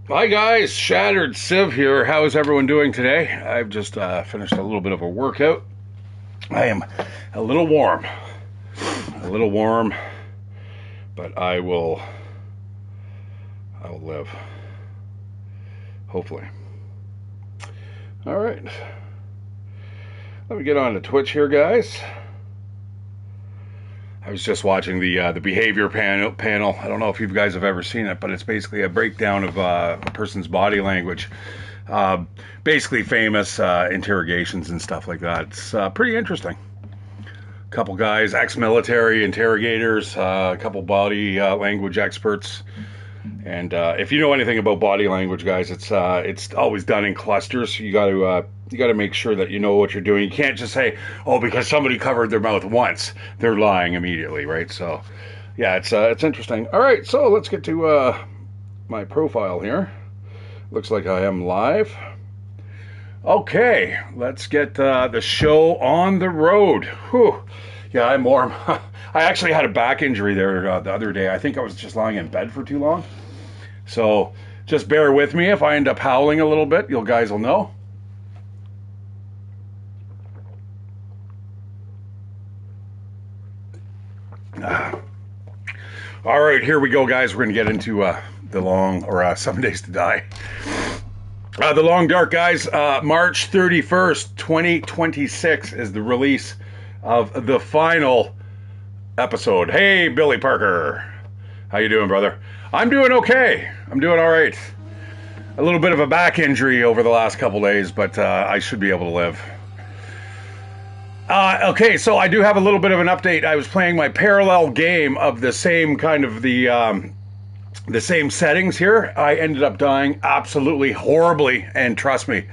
Hi guys, Shattered Civ here. How is everyone doing today? I've just finished a little bit of a workout. I am a little warm, but I will live. Hopefully. All right. Let me get on to Twitch here, guys. I was just watching the behavior panel. I don't know if you guys have ever seen it, but it's basically a breakdown of a person's body language. Basically famous interrogations and stuff like that. It's pretty interesting. A couple guys, ex-military interrogators, a couple body language experts. And if you know anything about body language, guys, it's always done in clusters. You got to make sure that you know what you're doing. You can't just say, "Oh, because somebody covered their mouth once, they're lying immediately," right? So, yeah, it's interesting. All right, so let's get to my profile here. Looks like I am live. Okay, let's get the show on the road. Whew. Yeah, I'm warm. I actually had a back injury there the other day. I think I was just lying in bed for too long. So just bear with me if I end up howling a little bit. You guys will know. All right, here we go, guys. We're going to get into the long, or 7 Days to Die. The Long Dark, guys. March 31st, 2026 is the release of the final episode. Hey, Billy Parker. How you doing, brother? I'm doing okay. I'm doing all right. A little bit of a back injury over the last couple days, but I should be able to live. Okay, so I do have a little bit of an update. I was playing my parallel game of the same kind of the same settings here. I ended up dying absolutely horribly, and trust me,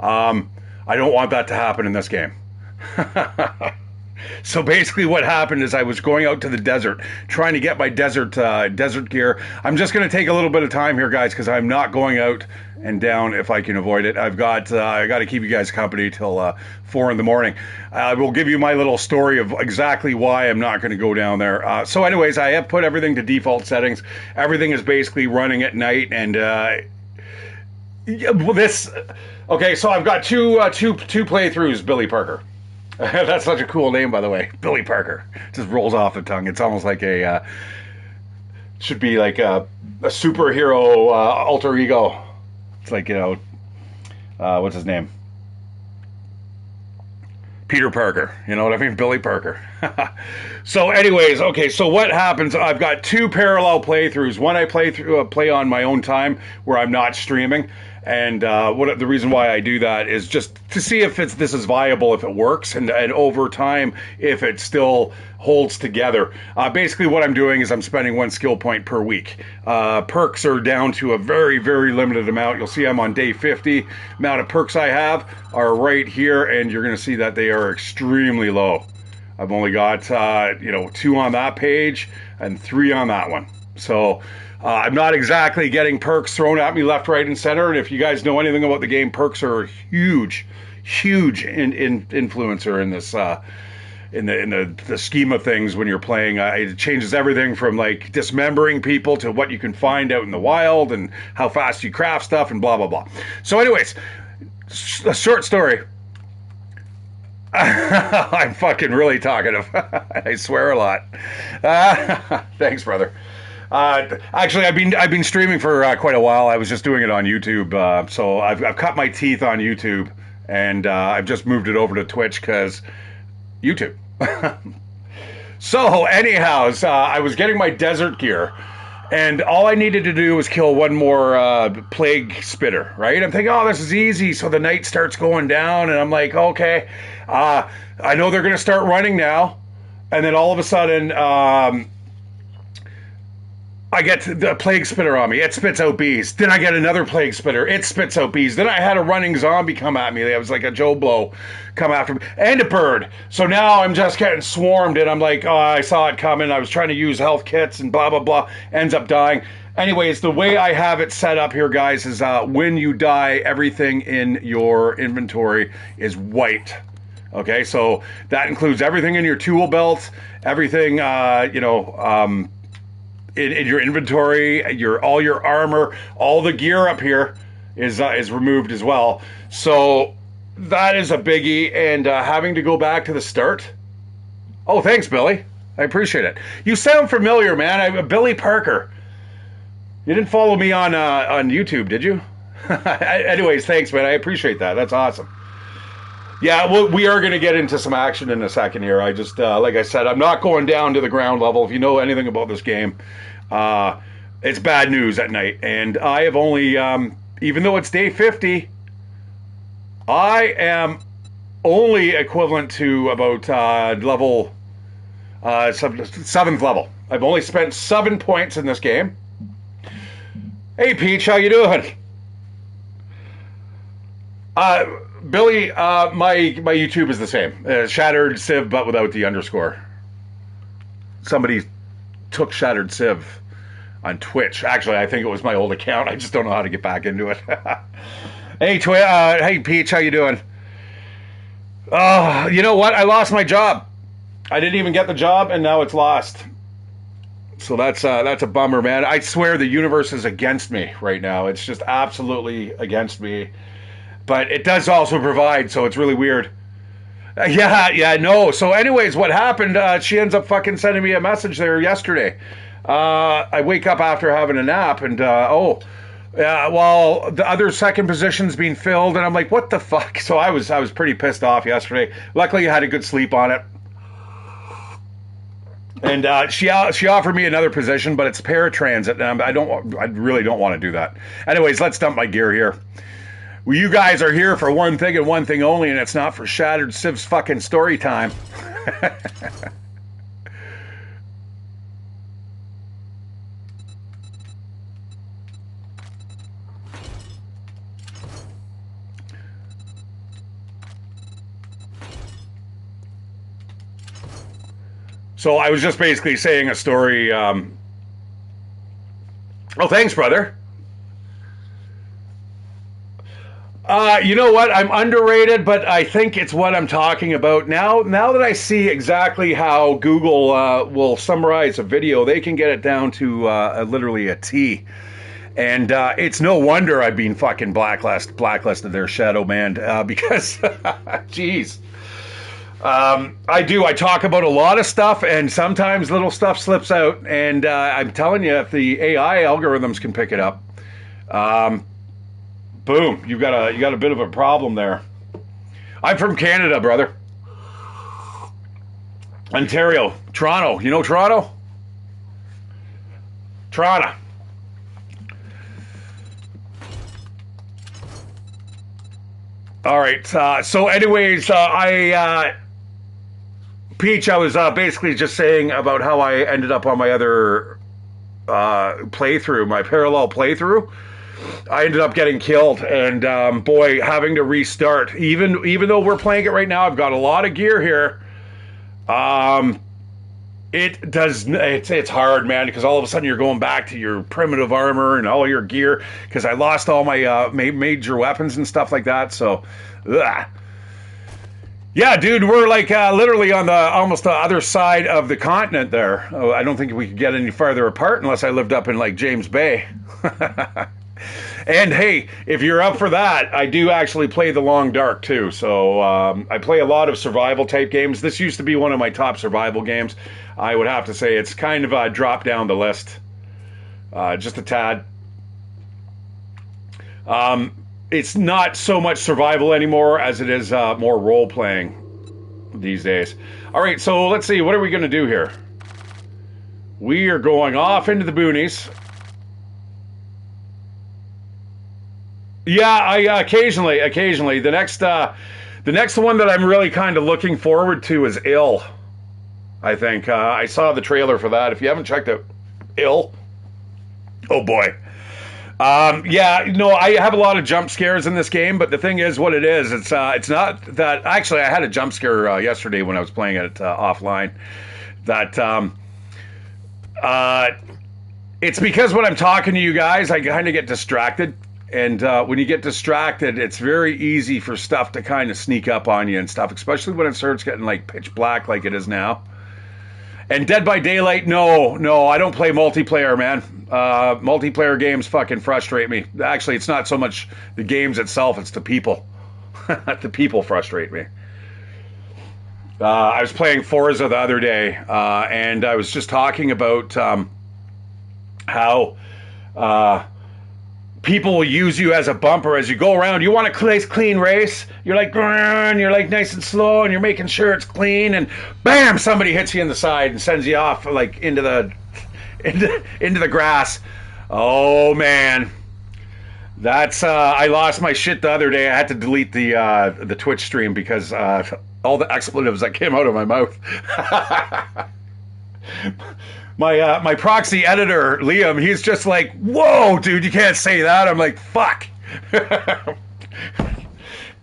I don't want that to happen in this game. So basically what happened is I was going out to the desert, trying to get my desert gear. I'm just going to take a little bit of time here, guys, because I'm not going out and down if I can avoid it. I got to keep you guys company till 4 in the morning. I will give you my little story of exactly why I'm not going to go down there. So anyways, I have put everything to default settings. Everything is basically running at night, and this... Okay, so I've got two playthroughs, Billy Parker. That's such a cool name, by the way. Billy Parker. Just rolls off the tongue. It's almost like should be like a superhero alter ego. It's like, what's his name? Peter Parker. You know what I mean? Billy Parker. So anyways, okay, so what happens, I've got two parallel playthroughs. One I play on my own time where I'm not streaming. And the reason why I do that is just to see if this is viable, if it works, and over time, if it still holds together. Basically, what I'm doing is I'm spending 1 skill point per week. Perks are down to a very, very limited amount. You'll see I'm on day 50. Amount of perks I have are right here, and you're going to see that they are extremely low. I've only got 2 on that page and 3 on that one. So I'm not exactly getting perks thrown at me left, right, and center. And if you guys know anything about the game, perks are a huge influencer in this in the scheme of things when you're playing. It changes everything from like dismembering people to what you can find out in the wild and how fast you craft stuff and blah blah blah. So, anyways, a short story. I'm fucking really talkative. I swear a lot. Thanks, brother. Actually, I've been streaming for quite a while. I was just doing it on YouTube, so I've cut my teeth on YouTube, and I've just moved it over to Twitch because YouTube. So, anyhow, I was getting my desert gear, and all I needed to do was kill one more plague spitter, right? I'm thinking, oh, this is easy. So the night starts going down, and I'm like, okay, I know they're going to start running now. And then all of a sudden, I get the plague spitter on me. It spits out bees. Then I get another plague spitter. It spits out bees. Then I had a running zombie come at me. It was like a Joe Blow come after me. And a bird. So now I'm just getting swarmed. And I'm like, oh, I saw it coming. I was trying to use health kits and blah, blah, blah. Ends up dying. Anyways, the way I have it set up here, guys, is when you die, everything in your inventory is white. Okay, so that includes everything in your tool belt, everything, in your inventory, all your armor, all the gear up here is removed as well. So that is a biggie, and having to go back to the start. Oh, thanks, Billy. I appreciate it. You sound familiar, man. I'm Billy Parker. You didn't follow me on YouTube, did you? Anyways, thanks, man. I appreciate that. That's awesome. Yeah, well, we are going to get into some action in a second here. I just, like I said, I'm not going down to the ground level. If you know anything about this game, it's bad news at night. And I have only, even though it's day 50, I am only equivalent to about level, 7th level. I've only spent 7 points in this game. Hey, Peach, how you doing? Billy, my YouTube is the same. Shattered Civ, but without the underscore. Somebody took Shattered Civ on Twitch. Actually, I think it was my old account. I just don't know how to get back into it. Hey, Peach, how you doing? Oh, you know what? I lost my job. I didn't even get the job, and now it's lost. So that's a bummer, man. I swear the universe is against me right now. It's just absolutely against me. But it does also provide, so it's really weird. Yeah, no. So anyways, what happened, she ends up fucking sending me a message there yesterday. I wake up after having a nap, and well, the other second position's being filled, and I'm like, what the fuck? So I was pretty pissed off yesterday. Luckily, I had a good sleep on it. And she offered me another position, but it's paratransit, and I really don't want to do that. Anyways, let's dump my gear here. Well, you guys are here for one thing and one thing only, and it's not for Shattered Civ's fucking story time. So I was just basically saying a story. Oh, thanks, brother. You know what? I'm underrated, but I think it's what I'm talking about. Now that I see exactly how Google will summarize a video, they can get it down to literally a T. And it's no wonder I've been fucking blacklisted there, Shadow Man, because, jeez. I talk about a lot of stuff, and sometimes little stuff slips out, and I'm telling you, if the AI algorithms can pick it up, boom, you got a bit of a problem there. I'm from Canada, brother. Ontario. Toronto. You know Toronto? Toronto. All right. So anyways, Peach, I was basically just saying about how I ended up on my other playthrough, my parallel playthrough. I ended up getting killed, and boy, having to restart. Even though we're playing it right now, I've got a lot of gear here. It's hard, man, because all of a sudden you're going back to your primitive armor and all your gear, because I lost all my major weapons and stuff like that. So, ugh. Yeah, dude, we're like literally on almost the other side of the continent there. Oh, I don't think we could get any farther apart unless I lived up in like James Bay. And hey, if you're up for that, I do actually play the Long Dark too. So I play a lot of survival type games. This used to be one of my top survival games. I would have to say it's kind of dropped down the list just a tad. It's not so much survival anymore as it is more role playing these days. All right, so let's see. What are we going to do here? We are going off into the boonies. Yeah, I occasionally. The next one that I'm really kind of looking forward to is Ill. I think I saw the trailer for that. If you haven't checked out Ill, oh boy. Yeah, no, I have a lot of jump scares in this game, but the thing is, what it is, it's not that. Actually, I had a jump scare yesterday when I was playing it offline. That it's because when I'm talking to you guys, I kind of get distracted. And when you get distracted, it's very easy for stuff to kind of sneak up on you and stuff, especially when it starts getting like pitch black like it is now. And Dead by Daylight, no, I don't play multiplayer, man. Multiplayer games fucking frustrate me. Actually, it's not so much the games itself, it's the people. The people frustrate me. I was playing Forza the other day, and I was just talking about how people will use you as a bumper as you go around. You want a nice clean race? You're like, you're like nice and slow, and you're making sure it's clean, and bam, somebody hits you in the side and sends you off like into the grass. Oh man, that's I lost my shit the other day. I had to delete the Twitch stream because all the expletives that came out of my mouth. My proxy editor, Liam, he's just like, whoa, dude, you can't say that. I'm like, fuck.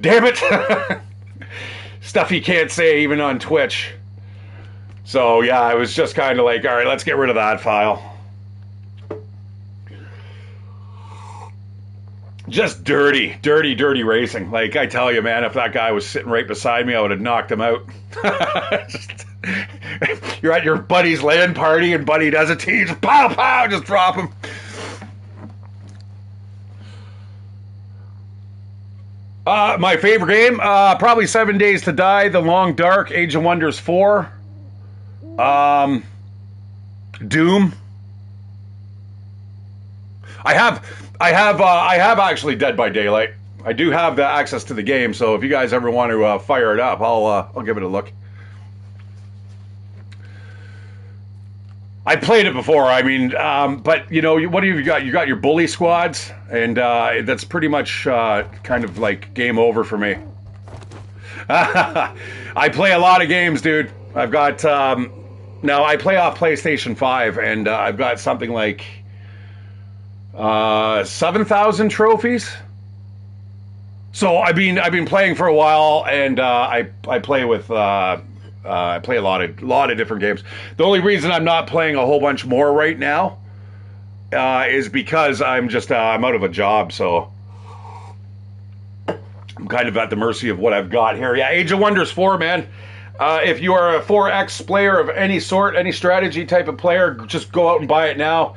Damn it. Stuff you can't say even on Twitch. So, yeah, I was just kind of like, all right, let's get rid of that file. Just dirty racing. Like, I tell you, man, if that guy was sitting right beside me, I would have knocked him out. You're at your buddy's LAN party and buddy does it to you, just pow, pow, just drop him. My favorite game, probably 7 Days to Die, The Long Dark, Age of Wonders 4, Doom. I have actually Dead by Daylight. I do have the access to the game, so if you guys ever want to fire it up, I'll give it a look. I played it before. I mean, but you know, what have you got? You got your bully squads, and that's pretty much kind of like game over for me. I play a lot of games, dude. I've got now I play off PlayStation 5, and I've got something like 7,000 trophies. So I've been playing for a while, and I play with I play a lot of different games. The only reason I'm not playing a whole bunch more right now is because I'm out of a job, so I'm kind of at the mercy of what I've got here. Yeah, Age of Wonders 4, man. If you are a 4X player of any sort, any strategy type of player, just go out and buy it now.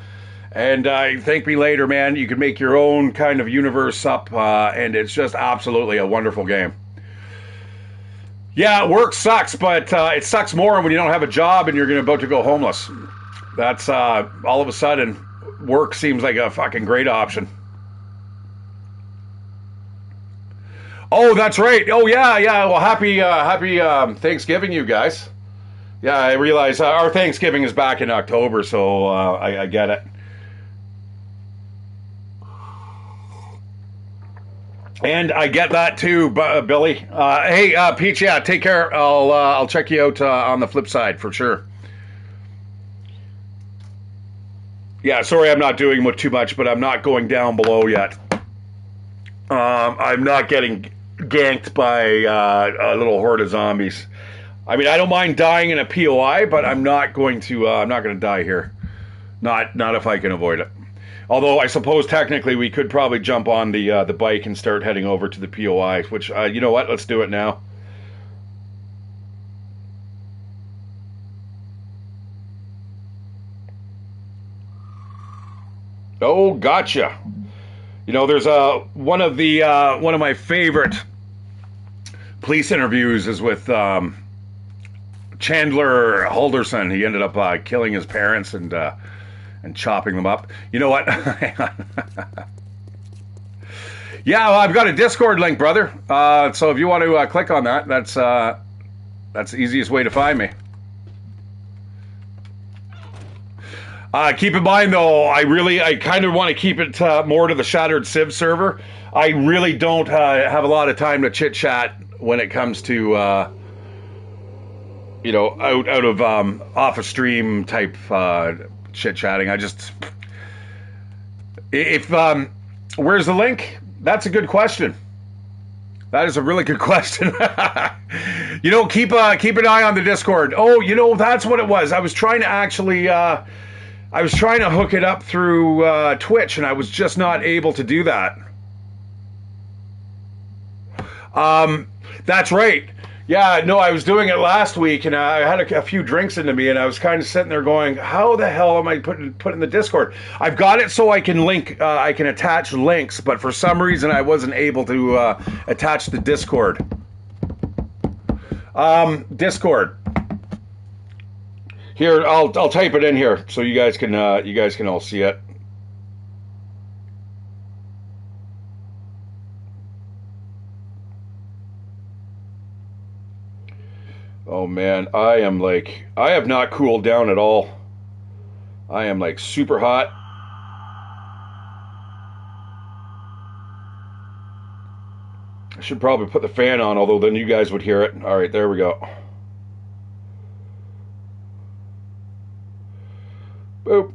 And thank me later, man. You can make your own kind of universe up, and it's just absolutely a wonderful game. Yeah, work sucks, but it sucks more when you don't have a job and you're about to go homeless. That's all of a sudden, work seems like a fucking great option. Oh, that's right. Oh, yeah. Well, happy Thanksgiving, you guys. Yeah, I realize our Thanksgiving is back in October, so I get it. And I get that too, Billy. Hey, Peach, yeah, take care. I'll check you out on the flip side for sure. Yeah, sorry I'm not doing too much, but I'm not going down below yet. I'm not getting ganked by a little horde of zombies. I mean, I don't mind dying in a POI, but I'm not going to die here. Not if I can avoid it. Although I suppose technically we could probably jump on the bike and start heading over to the POI, which you know what? Let's do it now. Oh, gotcha. You know, there's one of my favorite police interviews is with Chandler Halderson. He ended up killing his parents and chopping them up. You know what? Hang on. Yeah, well, I've got a Discord link, brother. So if you want to click on that, that's the easiest way to find me. Keep in mind, though, I kind of want to keep it more to the Shattered Civ server. I really don't have a lot of time to chit chat when it comes to you know, out of off a stream type chit chatting. I just where's the link? That's a good question. That is a really good question. You know, keep an eye on the Discord. Oh, you know, that's what it was. I was trying to actually hook it up through Twitch, and I was just not able to do that. That's right. Yeah, no, I was doing it last week, and I had a few drinks into me, and I was kind of sitting there going, "How the hell am I putting the Discord?" I've got it so I can link, I can attach links, but for some reason I wasn't able to attach the Discord. Discord. Here, I'll type it in here so you guys can all see it. Oh man, I have not cooled down at all. I am like super hot. I should probably put the fan on, although then you guys would hear it. All right, there we go. Boop.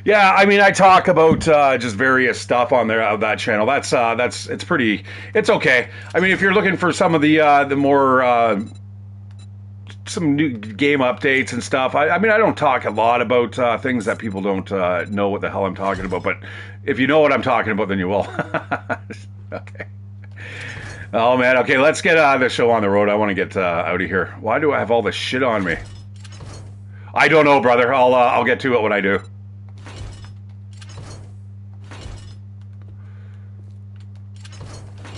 Yeah, I mean, I talk about just various stuff on there of that channel. It's pretty. It's okay. I mean, if you're looking for some of the more some new game updates and stuff, I mean, I don't talk a lot about things that people don't know what the hell I'm talking about. But if you know what I'm talking about, then you will. Okay. Oh man. Okay, let's get the show on the road. I want to get out of here. Why do I have all this shit on me? I don't know, brother. I'll get to it when I do.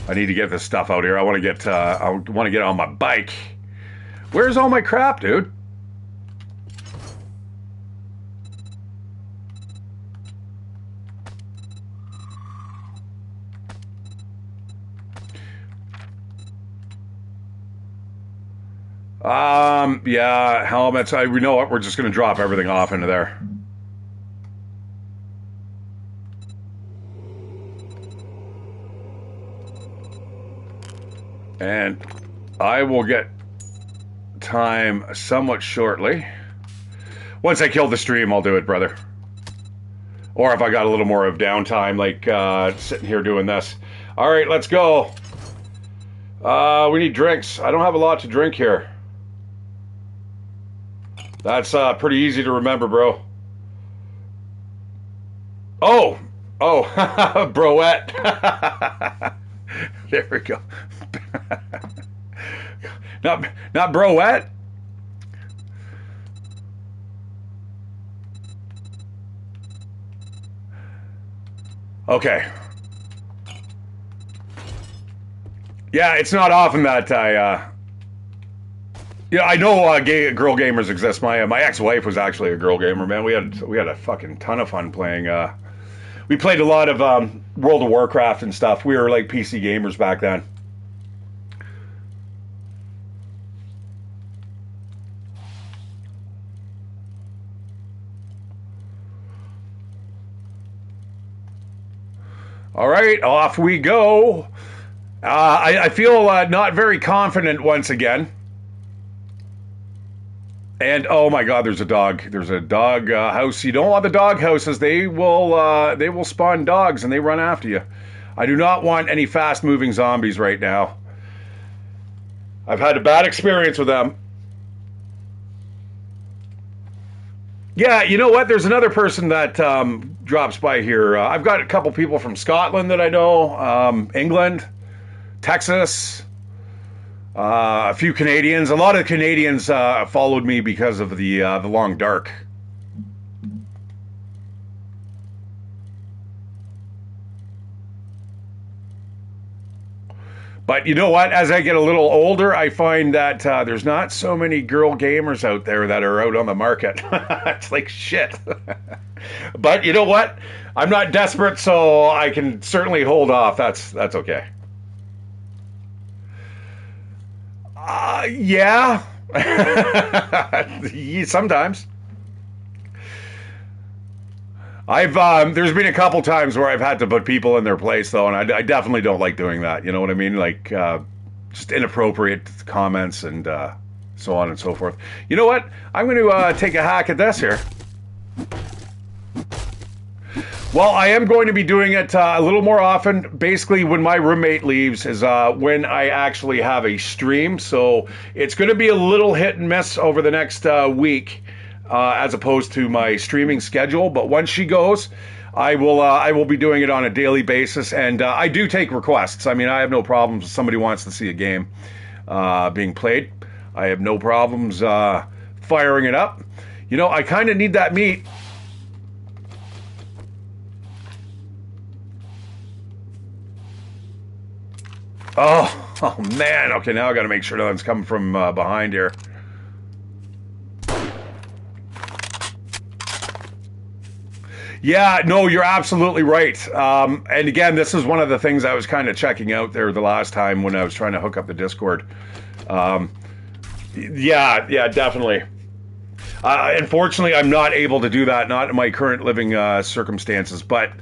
I need to get this stuff out here. I want to get on my bike. Where's all my crap, dude? Yeah, helmets. We know what. We're just going to drop everything off into there. And I will get time somewhat shortly. Once I kill the stream, I'll do it, brother. Or if I got a little more of downtime, like sitting here doing this. All right, let's go. We need drinks. I don't have a lot to drink here. That's pretty easy to remember, bro. Oh, broette. There we go. not broette. Okay. Yeah, it's not often that I I know girl gamers exist. My ex-wife was actually a girl gamer, man. We had a fucking ton of fun playing. We played a lot of World of Warcraft and stuff. We were like PC gamers back then. All right, off we go. I feel not very confident once again. And oh my God, there's a dog. There's a dog house. You don't want the dog houses. They will spawn dogs and they run after you. I do not want any fast-moving zombies right now. I've had a bad experience with them. Yeah, you know what? There's another person that drops by here. I've got a couple people from Scotland that I know, England, Texas. A few Canadians. A lot of Canadians followed me because of the long dark. But you know what? As I get a little older, I find that there's not so many girl gamers out there that are out on the market. It's like shit. But you know what? I'm not desperate, so I can certainly hold off. That's okay. Yeah. Sometimes. There's been a couple times where I've had to put people in their place, though, and I definitely don't like doing that. You know what I mean? Like, just inappropriate comments and so on and so forth. You know what? I'm going to take a hack at this here. Well, I am going to be doing it a little more often. Basically, when my roommate leaves is when I actually have a stream. So it's going to be a little hit and miss over the next week as opposed to my streaming schedule. But once she goes, I will be doing it on a daily basis, and I do take requests. I mean, I have no problems if somebody wants to see a game being played. I have no problems firing it up. You know, I kind of need that meat. Oh man. Okay, now I got to make sure nothing's coming from behind here. Yeah, no, you're absolutely right. And again, this is one of the things I was kind of checking out there the last time when I was trying to hook up the Discord. Yeah, definitely. Unfortunately, I'm not able to do that, not in my current living circumstances. But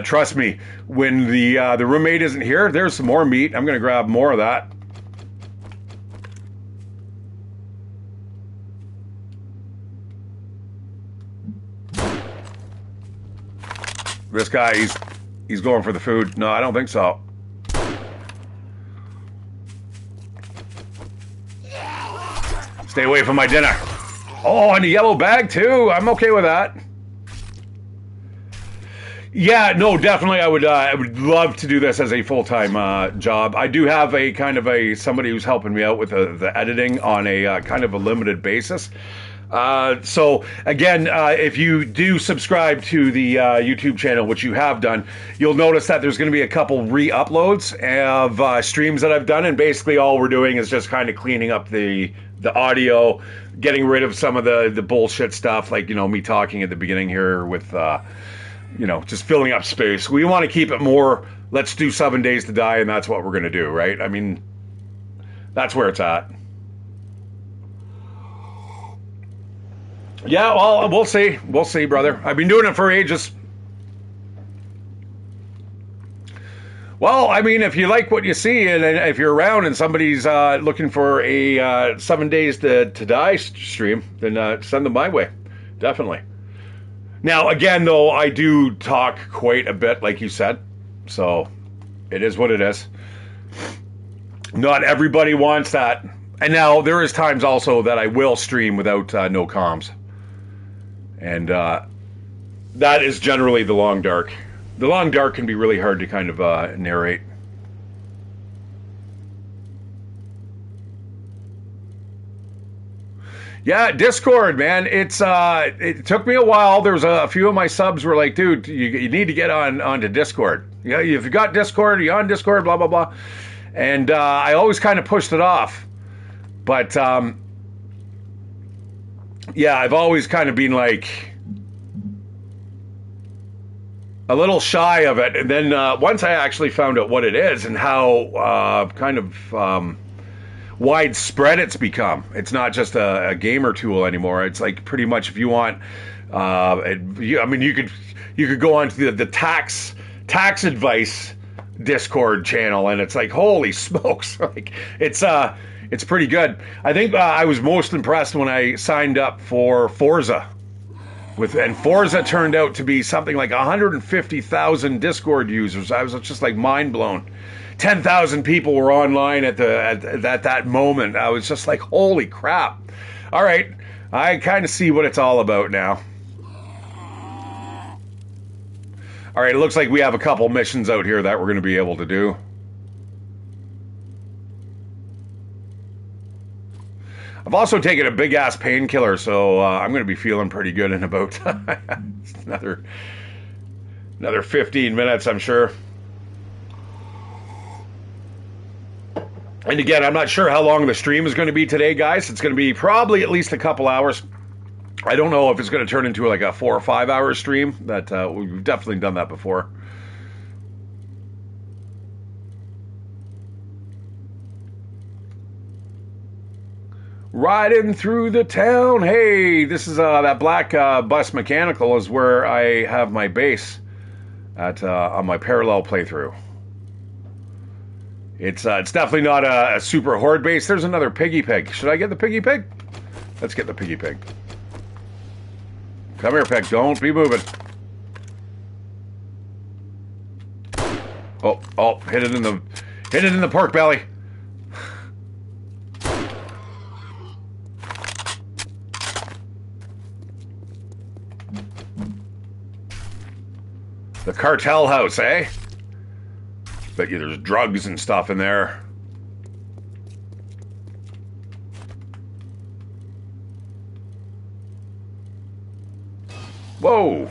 trust me, when the roommate isn't here, there's some more meat. I'm going to grab more of that. This guy, he's going for the food. No, I don't think so. Stay away from my dinner. Oh, and a yellow bag too. I'm okay with that. Yeah, no, definitely. I would love to do this as a full-time job. I do have a kind of somebody who's helping me out with the editing on a kind of a limited basis. So again, if you do subscribe to the YouTube channel, which you have done, you'll notice that there's going to be a couple re-uploads of streams that I've done, and basically all we're doing is just kind of cleaning up the audio, getting rid of some of the bullshit stuff, like, you know, me talking at the beginning here with, you know, just filling up space. We want to keep it more, let's do 7 Days to Die, and that's what we're going to do, right? I mean, that's where it's at. Yeah, well, we'll see. We'll see, brother. I've been doing it for ages. Well, I mean, if you like what you see, and if you're around and somebody's looking for a 7 Days to Die stream, then send them my way. Definitely. Now, again, though, I do talk quite a bit, like you said. So, it is what it is. Not everybody wants that. And now, there is times also that I will stream without no comms. And that is generally the long dark. The long dark can be really hard to kind of narrate. Yeah, Discord, man. It took me a while. There's a few of my subs were like, dude, you need to get onto Discord. Yeah, if you got Discord, you're on Discord, blah blah blah. And I always kind of pushed it off. But yeah, I've always kind of been like a little shy of it. And then once I actually found out what it is and how kind of widespread it's become, it's not just a gamer tool anymore. It's like pretty much if you want, I mean, you could go onto the tax advice Discord channel, and it's like, holy smokes, like it's pretty good. I think I was most impressed when I signed up for Forza. And Forza turned out to be something like 150,000 Discord users. I was just like mind blown. 10,000 people were online at that moment. I was just like, holy crap. All right, I kind of see what it's all about now. All right, it looks like we have a couple missions out here that we're going to be able to do. I've also taken a big-ass painkiller, so I'm going to be feeling pretty good in about another 15 minutes, I'm sure. And again, I'm not sure how long the stream is going to be today, guys. It's going to be probably at least a couple hours. I don't know if it's going to turn into like a 4 or 5 hour stream. We've definitely done that before. Riding through the town. Hey, this is that black bus mechanical is where I have my base at on my parallel playthrough. It's definitely not a super horde base. There's another piggy pig. Should I get the piggy pig? Let's get the piggy pig. Come here, pig. Don't be moving. Oh, hit it in the pork belly. The cartel house, eh? Bet you there's drugs and stuff in there. Whoa.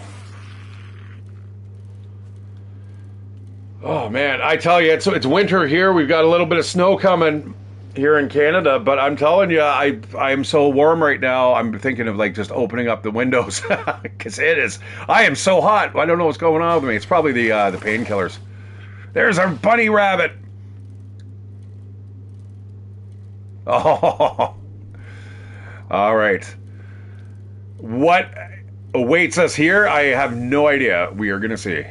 Oh man, I tell you, it's winter here. We've got a little bit of snow coming here in Canada, but I'm telling you, I am so warm right now. I'm thinking of like just opening up the windows because it is. I am so hot. I don't know what's going on with me. It's probably the painkillers. There's our bunny rabbit. Oh, all right. What awaits us here? I have no idea. We are gonna see.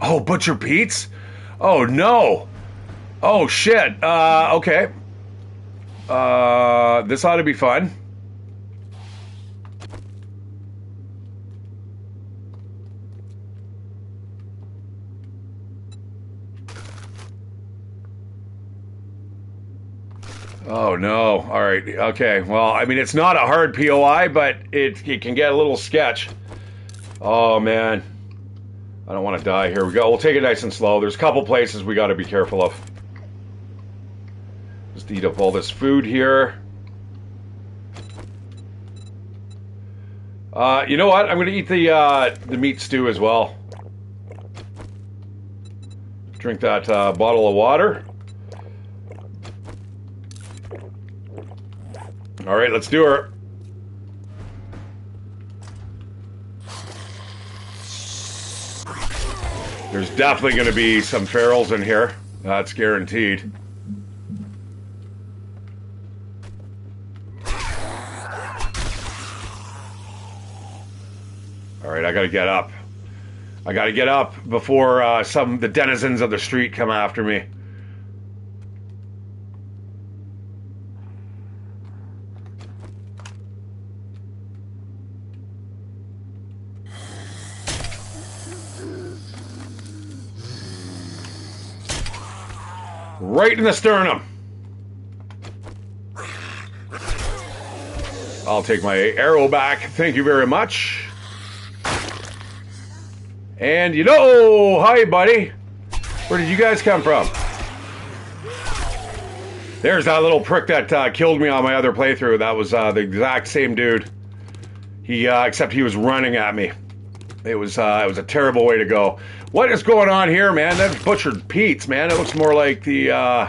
Oh, Butcher Pete's? Oh, no. Oh, shit. Okay. This ought to be fun. Oh, no. All right. Okay. Well, I mean, it's not a hard POI, but it can get a little sketch. Oh, man. I don't want to die. Here we go. We'll take it nice and slow. There's a couple places we got to be careful of. Just eat up all this food here. You know what? I'm going to eat the meat stew as well. Drink that bottle of water. All right, let's do her. There's definitely going to be some ferals in here. That's guaranteed. All right, I got to get up. I got to get up before the denizens of the street come after me. Right in the sternum. I'll take my arrow back. Thank you very much. And you know, hi buddy. Where did you guys come from? There's that little prick that killed me on my other playthrough. That was the exact same dude. Except he was running at me. It was a terrible way to go. What is going on here, man? That's Butchered Pete's, man. It looks more like the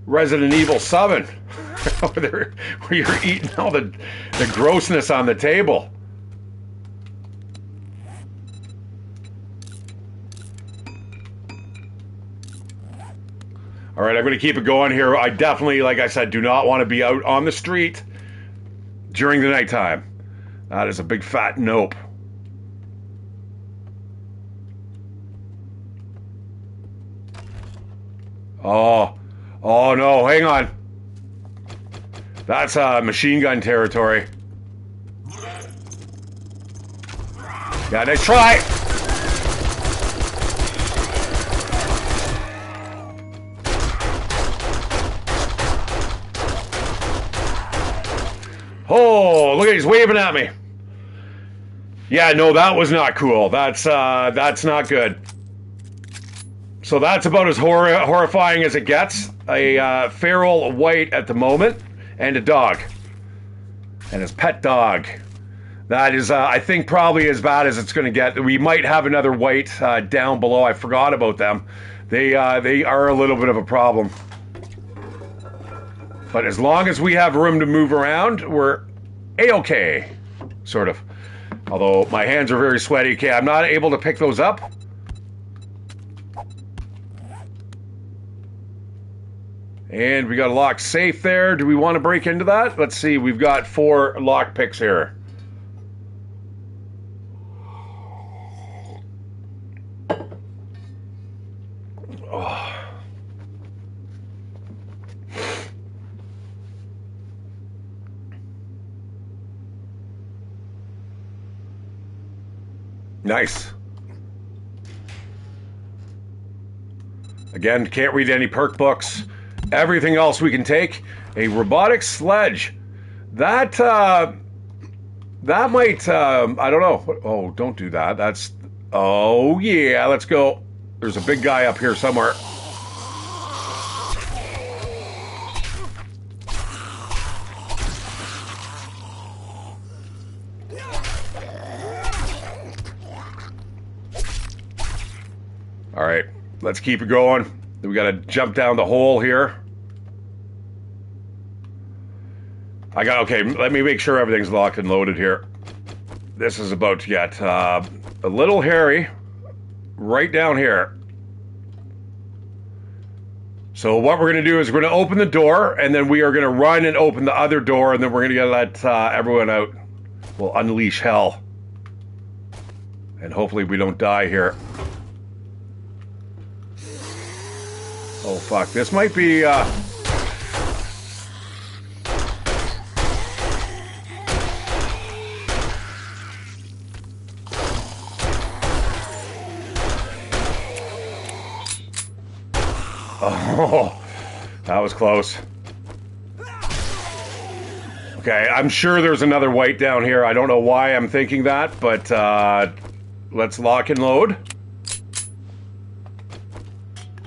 Resident Evil 7. where you're eating all the grossness on the table. All right, I'm going to keep it going here. I definitely, like I said, do not want to be out on the street during the nighttime. That is a big fat nope. Oh no, hang on. That's machine gun territory. Yeah, nice try. Oh, look at he's waving at me. Yeah, no, that was not cool. That's not good. So that's about as horrifying as it gets. A feral white at the moment, and a dog. And his pet dog. That is, I think, probably as bad as it's going to get. We might have another white down below. I forgot about them. They are a little bit of a problem. But as long as we have room to move around, we're A-okay, sort of. Although my hands are very sweaty. Okay, I'm not able to pick those up. And we got a locked safe there. Do we want to break into that? Let's see. We've got 4 lock picks here. Oh. Nice. Again, can't read any perk books. Everything else we can take. A robotic sledge. That might, I don't know. Oh, don't do that. That's, oh yeah, let's go. There's a big guy up here somewhere. All right, let's keep it going. We got to jump down the hole here. Okay, let me make sure everything's locked and loaded here. This is about to get a little hairy right down here. So what we're going to do is we're going to open the door, and then we are going to run and open the other door, and then we're going to let everyone out. We'll unleash hell. And hopefully we don't die here. Oh, fuck. This might be... Oh, that was close. Okay, I'm sure there's another white down here. I don't know why I'm thinking that, but let's lock and load.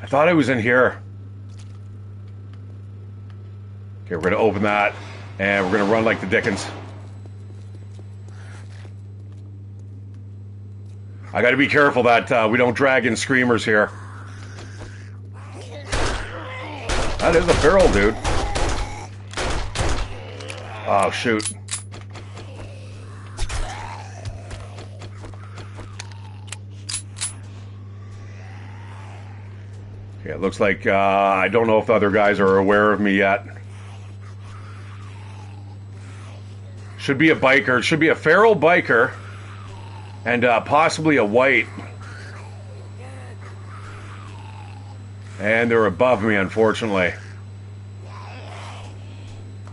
I thought it was in here. Okay, we're going to open that, and we're going to run like the dickens. I got to be careful that we don't drag in screamers here. That is a feral dude. Oh, shoot. Okay, it looks like I don't know if the other guys are aware of me yet. Should be a biker. Should be a feral biker. And possibly a white. And they're above me, unfortunately.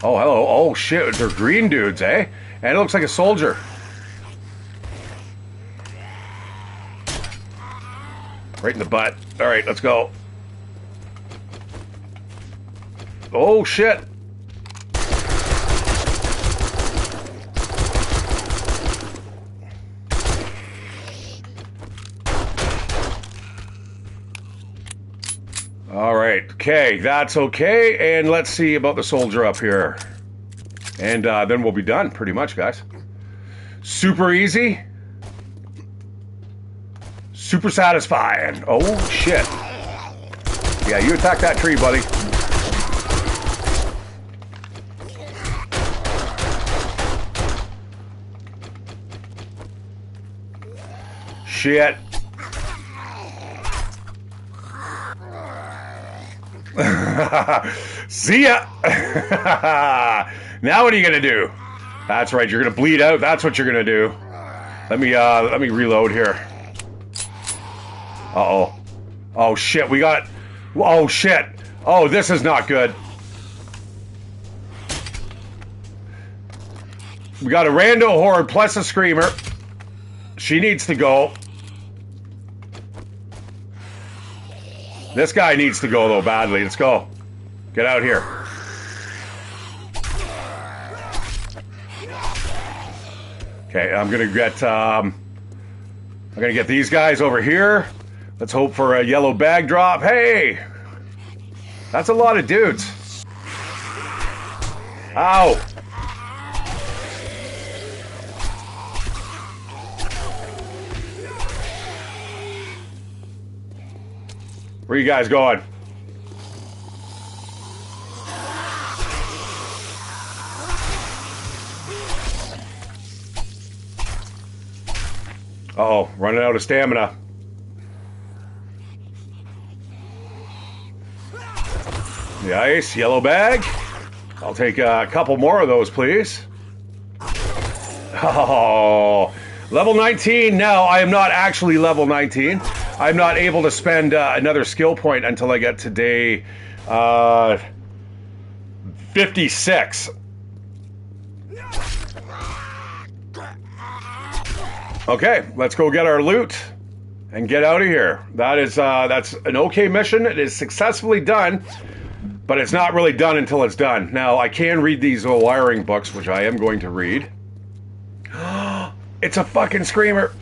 Oh, hello. Oh, shit. They're green dudes, eh? And it looks like a soldier. Right in the butt. All right, let's go. Oh, shit. All right, okay, that's okay, and let's see about the soldier up here. And then we'll be done, pretty much, guys. Super easy. Super satisfying. Oh, shit. Yeah, you attack that tree, buddy. Shit. See ya. Now what are you gonna do? That's right, you're gonna bleed out. That's what you're gonna do. Let me reload here. Uh-oh. Oh shit, we got... Oh shit. Oh, this is not good. We got a rando horde plus a screamer. She needs to go. This guy needs to go, though, badly. Let's go. Get out here. Okay, I'm gonna get these guys over here. Let's hope for a yellow bag drop. Hey! That's a lot of dudes. Ow! Where are you guys going? Uh-oh, running out of stamina. The ice, yellow bag. I'll take a couple more of those, please. Oh, level 19. Now, I am not actually level 19. I'm not able to spend another skill point until I get to day 56. Okay, let's go get our loot and get out of here. That is that's an okay mission. It is successfully done. But it's not really done until it's done. Now, I can read these wiring books, which I am going to read. It's a fucking screamer.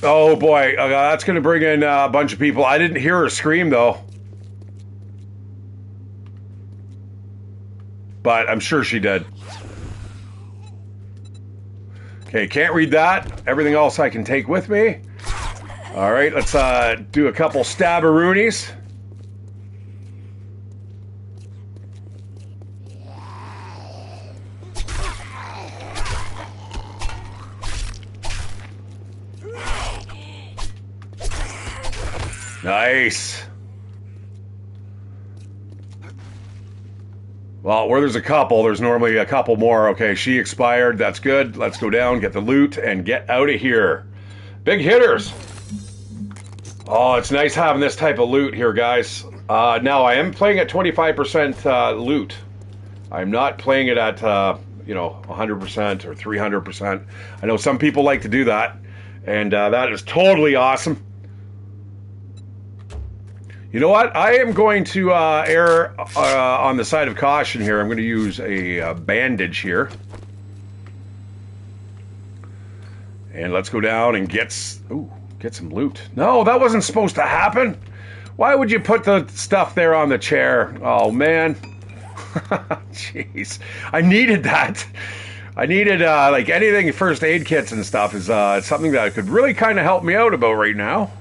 Oh boy, that's going to bring in a bunch of people. I didn't hear her scream though. But I'm sure she did. Okay, can't read that. Everything else I can take with me. All right, let's do a couple stabberoonies. Nice. Well, where there's a couple, there's normally a couple more. Okay, she expired. That's good. Let's go down, get the loot, and get out of here. Big hitters. Oh, it's nice having this type of loot here, guys. Now, I am playing at 25% loot. I'm not playing it at, 100% or 300%. I know some people like to do that, and that is totally awesome. You know what? I am going to err on the side of caution here. I'm going to use a bandage here. And let's go down and get some loot. No, that wasn't supposed to happen. Why would you put the stuff there on the chair? Oh, man. Jeez. I needed that. I needed, like, anything first aid kits and stuff is something that could really kind of help me out about right now.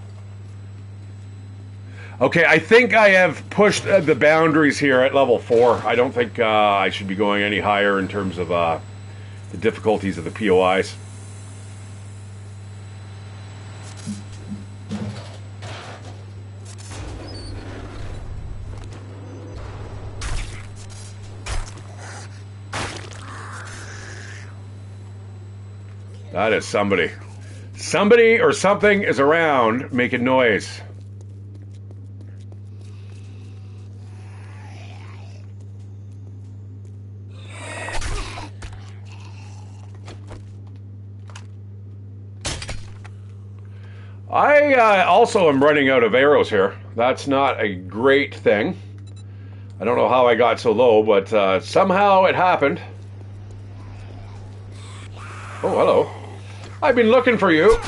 Okay, I think I have pushed the boundaries here at level 4. I don't think I should be going any higher in terms of the difficulties of the POIs. That is somebody. Somebody or something is around making noise. I also am running out of arrows here. That's not a great thing. I don't know how I got so low, but somehow it happened. Oh, hello. I've been looking for you.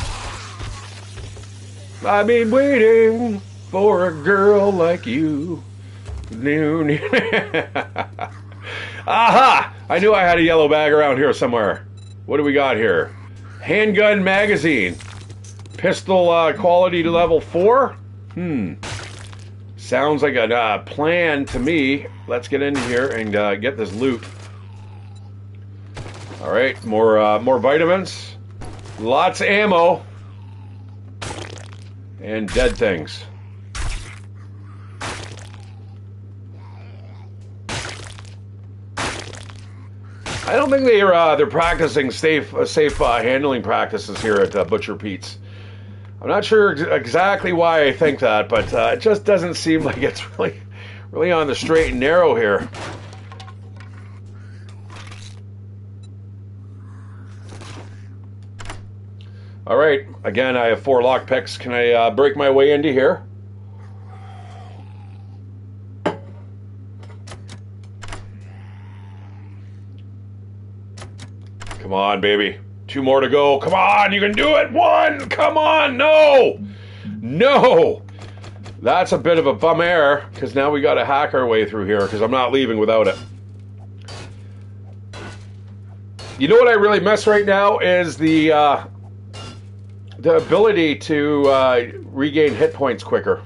I've been waiting for a girl like you. Aha! I knew I had a yellow bag around here somewhere. What do we got here? Handgun magazine. Pistol quality to level 4? Sounds like a plan to me. Let's get in here and get this loot. Alright, more vitamins. Lots of ammo. And dead things. I don't think they're practicing safe handling practices here at Butcher Pete's. I'm not sure exactly why I think that, but it just doesn't seem like it's really on the straight and narrow here. All right, again, I have 4 lockpicks. Can I break my way into here? Come on, baby. 2 more to go. Come on, you can do it. 1, come on. No. No. That's a bit of a bum error, because now we got to hack our way through here, because I'm not leaving without it. You know what I really miss right now is the ability to regain hit points quicker.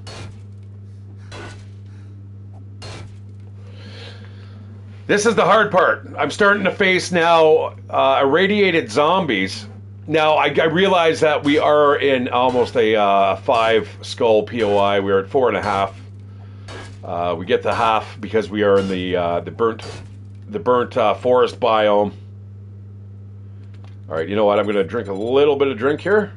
This is the hard part. I'm starting to face now irradiated zombies. Now, I realize that we are in almost a 5 skull POI. We're at 4.5. We get the half because we are in the burnt forest biome. All right, you know what? I'm going to drink a little bit of drink here.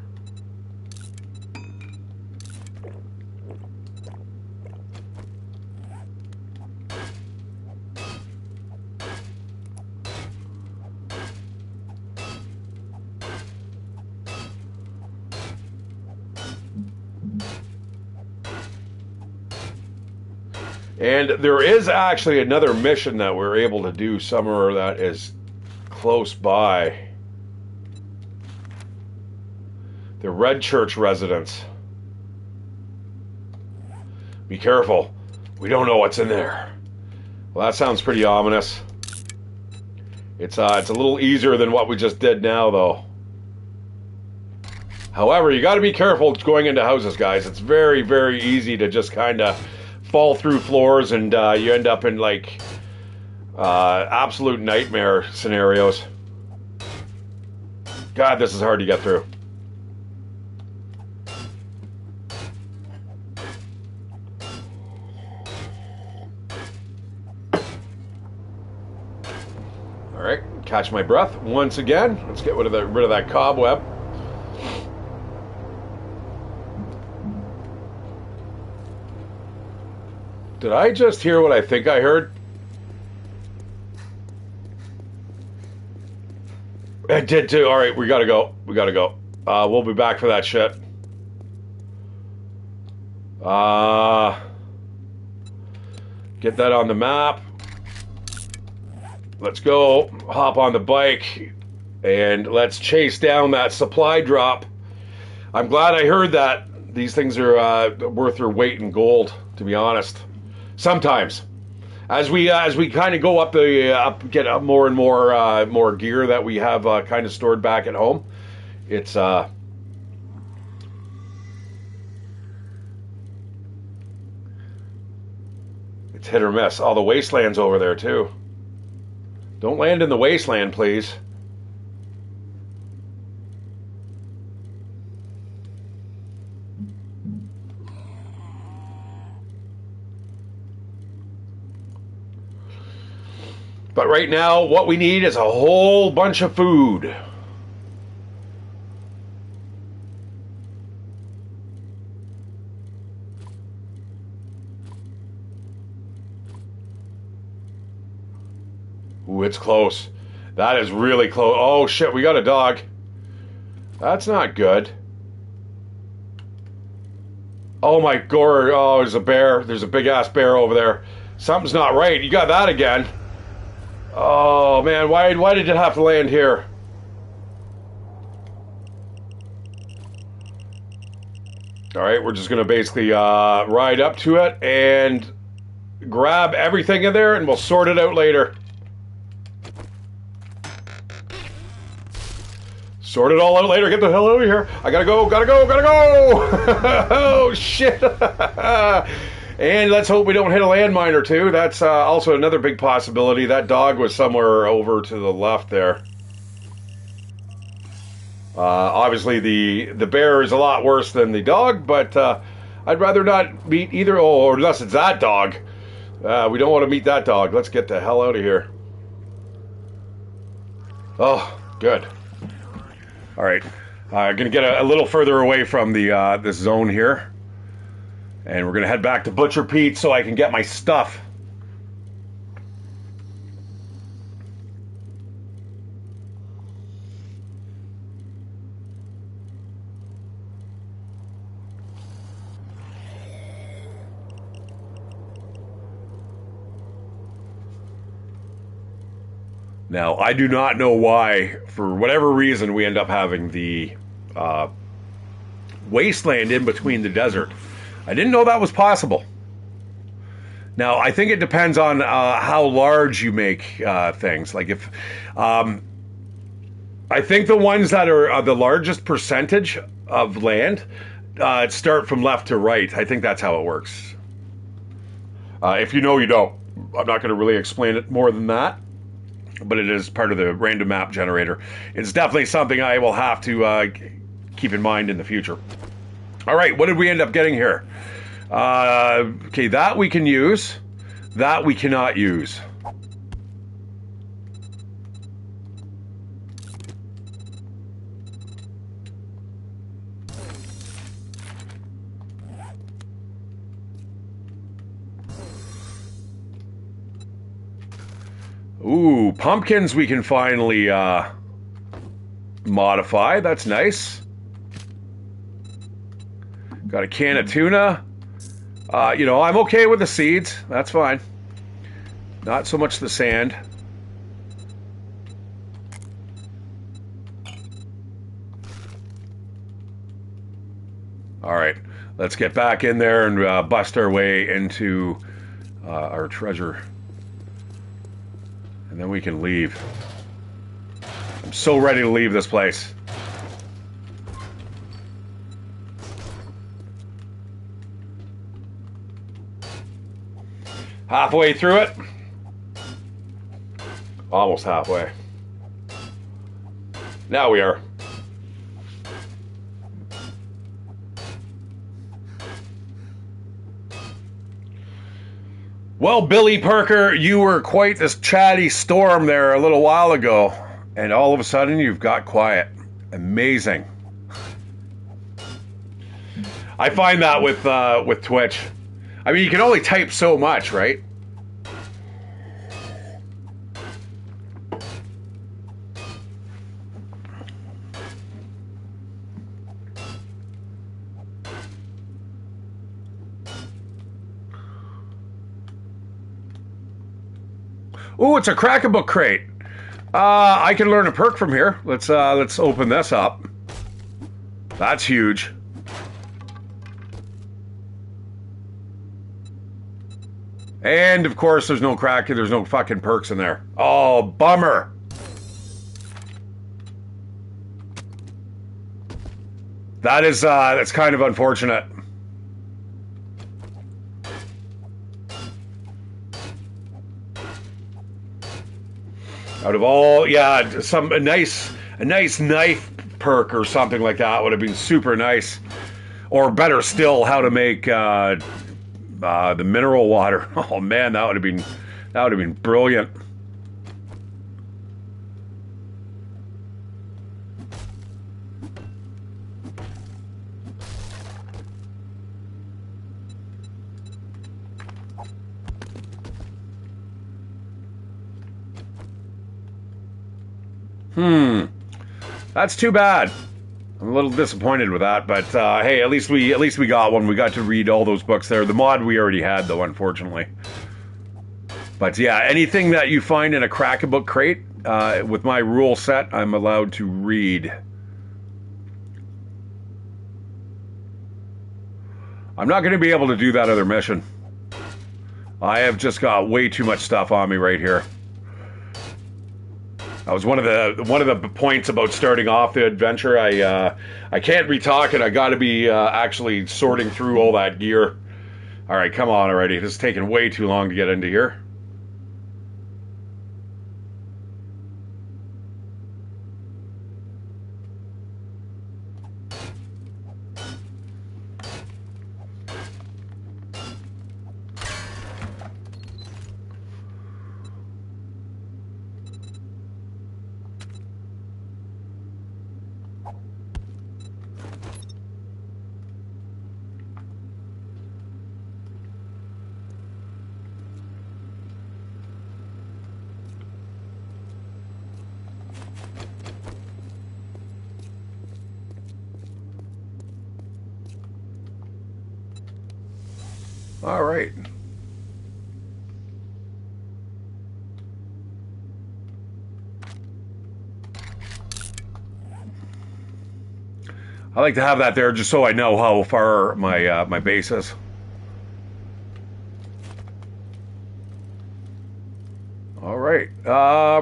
And there is actually another mission that we're able to do somewhere that is close by. The Red Church residence. Be careful. We don't know what's in there. Well, that sounds pretty ominous. It's a little easier than what we just did now, though. However, you got to be careful going into houses, guys. It's very, very easy to just kind of fall through floors, and you end up in like absolute nightmare scenarios. God, this is hard to get through. All right, catch my breath once again. Let's get rid of that cobweb. Did I just hear what I think I heard? I did too. All right, we gotta go. We gotta go. We'll be back for that shit. Get that on the map. Let's go. Hop on the bike and let's chase down that supply drop. I'm glad I heard that. These things are worth their weight in gold, to be honest. Sometimes, as we kind of go up get up more and more gear that we have kind of stored back at home, it's hit or miss. Oh, the wasteland's over there too. Don't land in the wasteland, please. But right now, what we need is a whole bunch of food. Ooh, it's close. That is really close. Oh, shit, we got a dog. That's not good. Oh, my God. Oh, there's a bear. There's a big-ass bear over there. Something's not right. You got that again. Oh, man, why did it have to land here? All right, we're just going to basically ride up to it and grab everything in there, and we'll sort it out later. Sort it all out later. Get the hell out of here. I gotta go. Oh, shit. And let's hope we don't hit a landmine or two. That's also another big possibility. That dog was somewhere over to the left there. Obviously, the bear is a lot worse than the dog, but I'd rather not meet either. Oh, or unless it's that dog. We don't want to meet that dog. Let's get the hell out of here. Oh, good. All right. Going to get a little further away from the this zone here. And we're going to head back to Butcher Pete so I can get my stuff. Now, I do not know why, for whatever reason, we end up having the wasteland in between the desert. I didn't know that was possible. Now, I think it depends on how large you make things. Like if, I think the ones that are the largest percentage of land start from left to right. I think that's how it works. If you know, you know. I'm not going to really explain it more than that, but it is part of the random map generator. It's definitely something I will have to keep in mind in the future. All right, what did we end up getting here? Okay, that we can use. That we cannot use. Ooh, pumpkins we can finally modify. That's nice. Got a can of tuna. You know, I'm okay with the seeds. That's fine. Not so much the sand. All right, let's get back in there and bust our way into our treasure. And then we can leave. I'm so ready to leave this place. Halfway through it. Almost halfway. Now we are. Well, Billy Parker, you were quite this chatty storm there a little while ago, and all of a sudden you've got quiet. Amazing. I find that with Twitch. I mean, you can only type so much, right? Ooh, it's a Crack-A-Book crate. I can learn a perk from here. Let's open this up. That's huge. And of course, there's no fucking perks in there. Oh, bummer. That's kind of unfortunate. Out of all, yeah, a nice knife perk or something like that would have been super nice. Or better still, how to make the mineral water. Oh man, that would have been brilliant. That's too bad. I'm a little disappointed with that, but hey, at least we got one. We got to read all those books there. The mod we already had, though, unfortunately. But yeah, anything that you find in a Crack-A-Book crate, with my rule set, I'm allowed to read. I'm not going to be able to do that other mission. I have just got way too much stuff on me right here. That was one of the points about starting off the adventure. I can't be talking. I got to be actually sorting through all that gear. All right, come on already. This is taking way too long to get into here. All right. I like to have that there just so I know how far my base is. All right.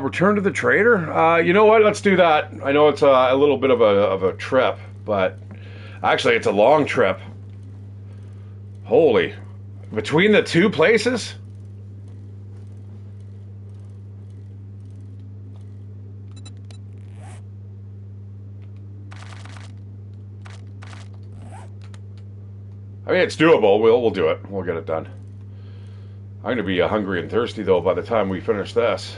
Return to the trader. You know what? Let's do that. I know it's a little bit of a trip, but actually it's a long trip. Holy. Between the two places? I mean, it's doable. We'll do it. We'll get it done. I'm going to be hungry and thirsty, though, by the time we finish this.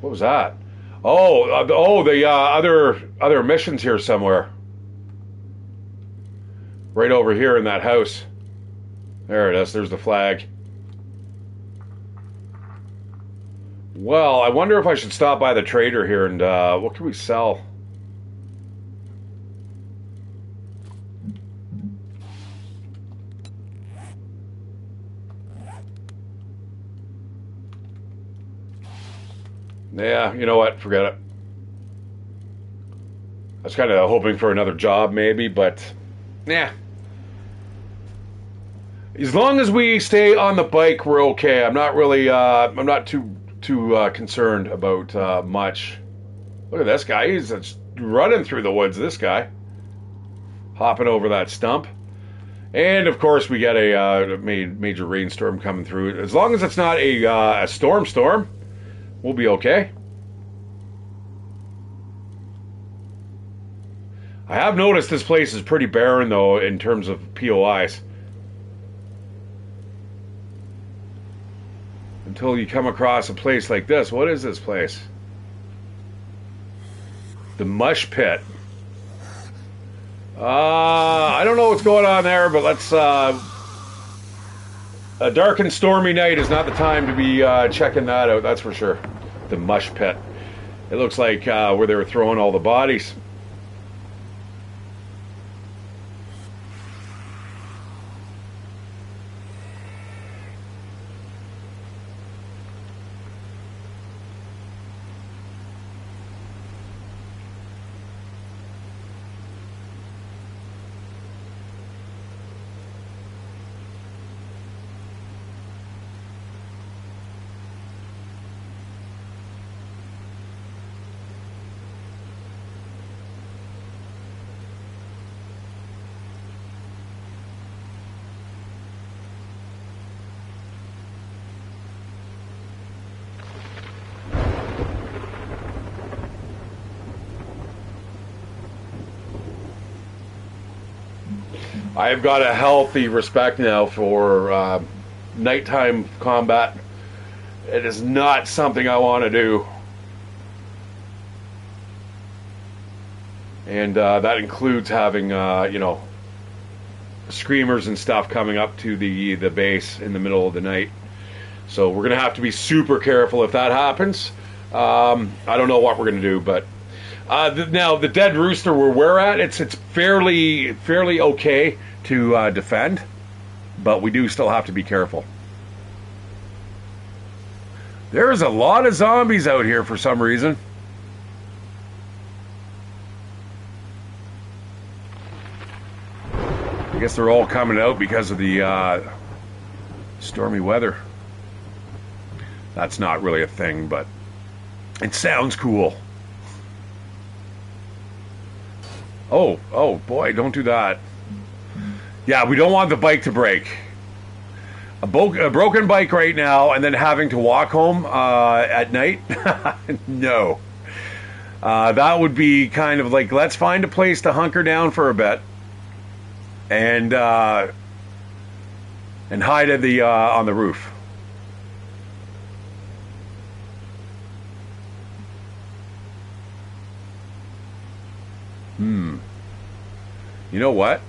What was that? Oh, the other missions here somewhere. Right over here in that house. There it is. There's the flag. Well, I wonder if I should stop by the trader here and what can we sell? Yeah, you know what? Forget it. I was kind of hoping for another job, maybe, but yeah. As long as we stay on the bike, we're okay. I'm not really. I'm not too concerned about much. Look at this guy. He's just running through the woods. This guy hopping over that stump. And of course, we get a major rainstorm coming through. As long as it's not a storm, we'll be okay. I have noticed this place is pretty barren, though, in terms of POIs. Until you come across a place like this. What is this place? The Mush Pit. I don't know what's going on there, but let's... a dark and stormy night is not the time to be checking that out, that's for sure. The Mush Pit. It looks like where they were throwing all the bodies. I've got a healthy respect now for nighttime combat. It is not something I want to do. And that includes having, screamers and stuff coming up to the base in the middle of the night. So we're going to have to be super careful if that happens. I don't know what we're going to do, but now the Dead Rooster where we're at, it's fairly okay to defend, but we do still have to be careful. There's a lot of zombies out here for some reason. I guess they're all coming out because of the stormy weather. That's not really a thing, but it sounds cool. Oh boy, don't do that. Yeah, we don't want the bike to break. A broken bike right now and then having to walk home at night? No. That would be kind of like, let's find a place to hunker down for a bit and hide at the on the roof. You know what?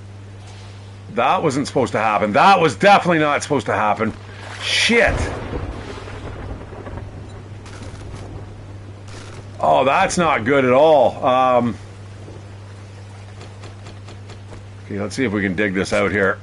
That wasn't supposed to happen. That was definitely not supposed to happen. Shit. Oh, that's not good at all. Okay, let's see if we can dig this out here.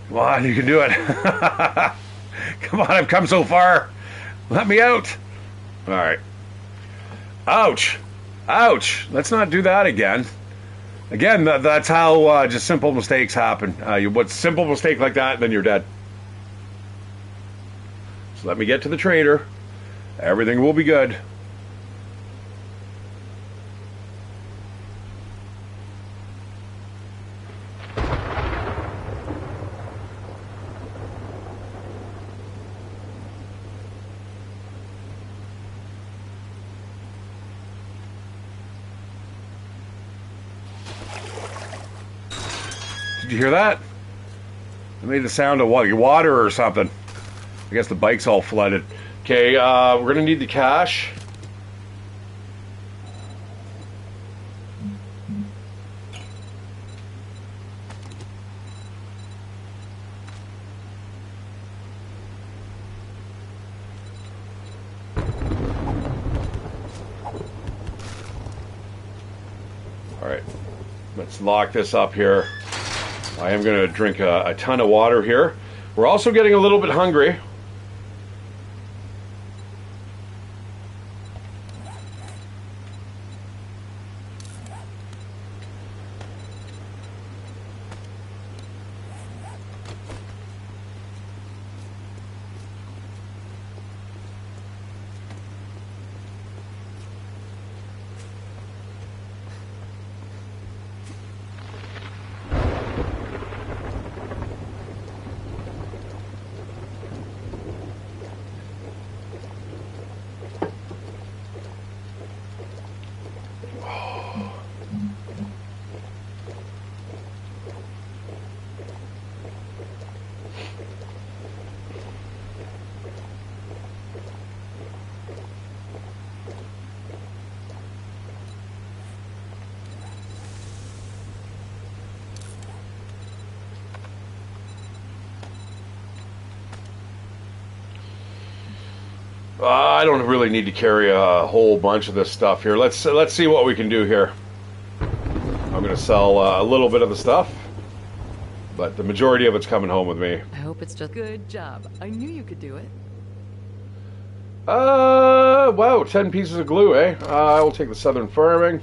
Come on, you can do it. Come on, I've come so far. Let me out. All right. Ouch. Ouch. Let's not do that again. Again, that's how just simple mistakes happen. What simple mistake like that, then you're dead. So let me get to the trader. Everything will be good. Did you hear that? It made the sound of water or something. I guess the bike's all flooded. Okay, we're gonna need the cash. Let's lock this up here. I am going to drink a ton of water here. We're also getting a little bit hungry. I don't really need to carry a whole bunch of this stuff here. Let's see what we can do here. I'm going to sell a little bit of the stuff, but the majority of it's coming home with me. I hope it's just good job. I knew you could do it. Wow, 10 pieces of glue, eh? I will take the Southern Farming.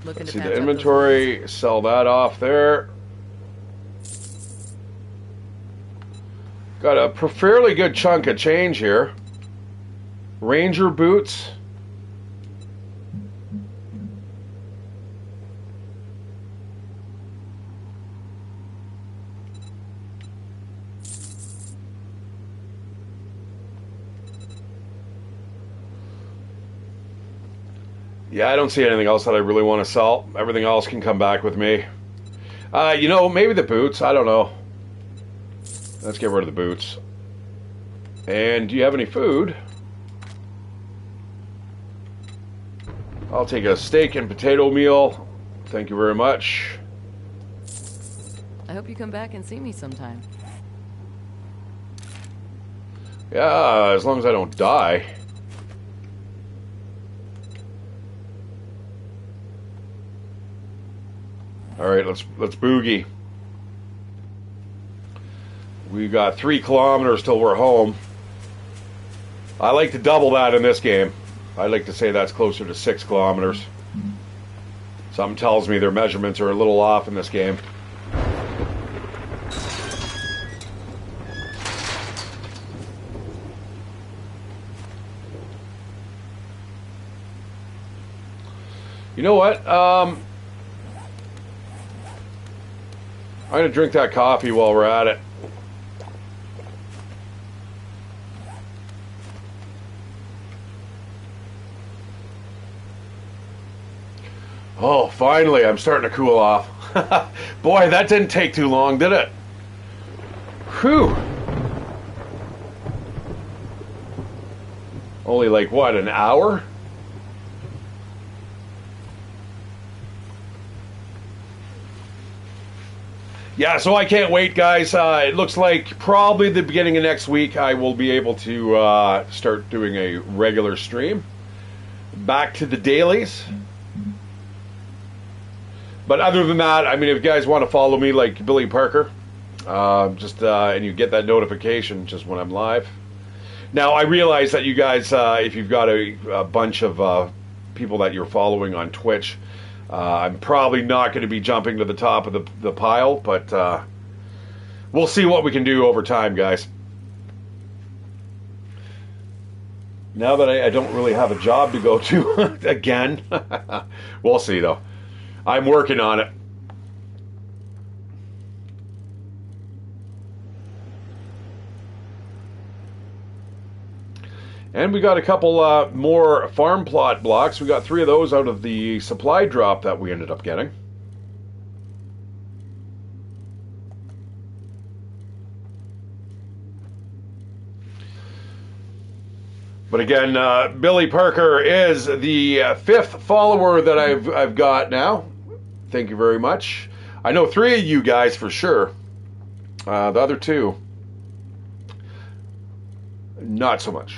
Let's see the inventory. Sell that off there. Got a fairly good chunk of change here. Ranger boots. Yeah, I don't see anything else that I really want to sell. Everything else can come back with me. You know, maybe the boots. I don't know. Let's get rid of the boots. And do you have any food? I'll take a steak and potato meal. Thank you very much. I hope you come back and see me sometime. Yeah, as long as I don't die. All right, let's boogie. We got 3 kilometers till we're home. I like to double that in this game. I like to say that's closer to 6 kilometers. Something tells me their measurements are a little off in this game. You know what? I'm going to drink that coffee while we're at it. Oh, finally, I'm starting to cool off. Boy, that didn't take too long, did it? Whew. Only like, what, an hour? Yeah, so I can't wait, guys. It looks like probably the beginning of next week I will be able to start doing a regular stream. Back to the dailies. But other than that, I mean, if you guys want to follow me like Billy Parker, and you get that notification just when I'm live. Now, I realize that you guys, if you've got a bunch of people that you're following on Twitch, I'm probably not going to be jumping to the top of the pile, but we'll see what we can do over time, guys. Now that I don't really have a job to go to again, we'll see, though. I'm working on it. And we got a couple more farm plot blocks. We got 3 of those out of the supply drop that we ended up getting. But again, Billy Parker is the 5th follower that I've got now. Thank you very much. I know 3 of you guys for sure. The other 2, not so much.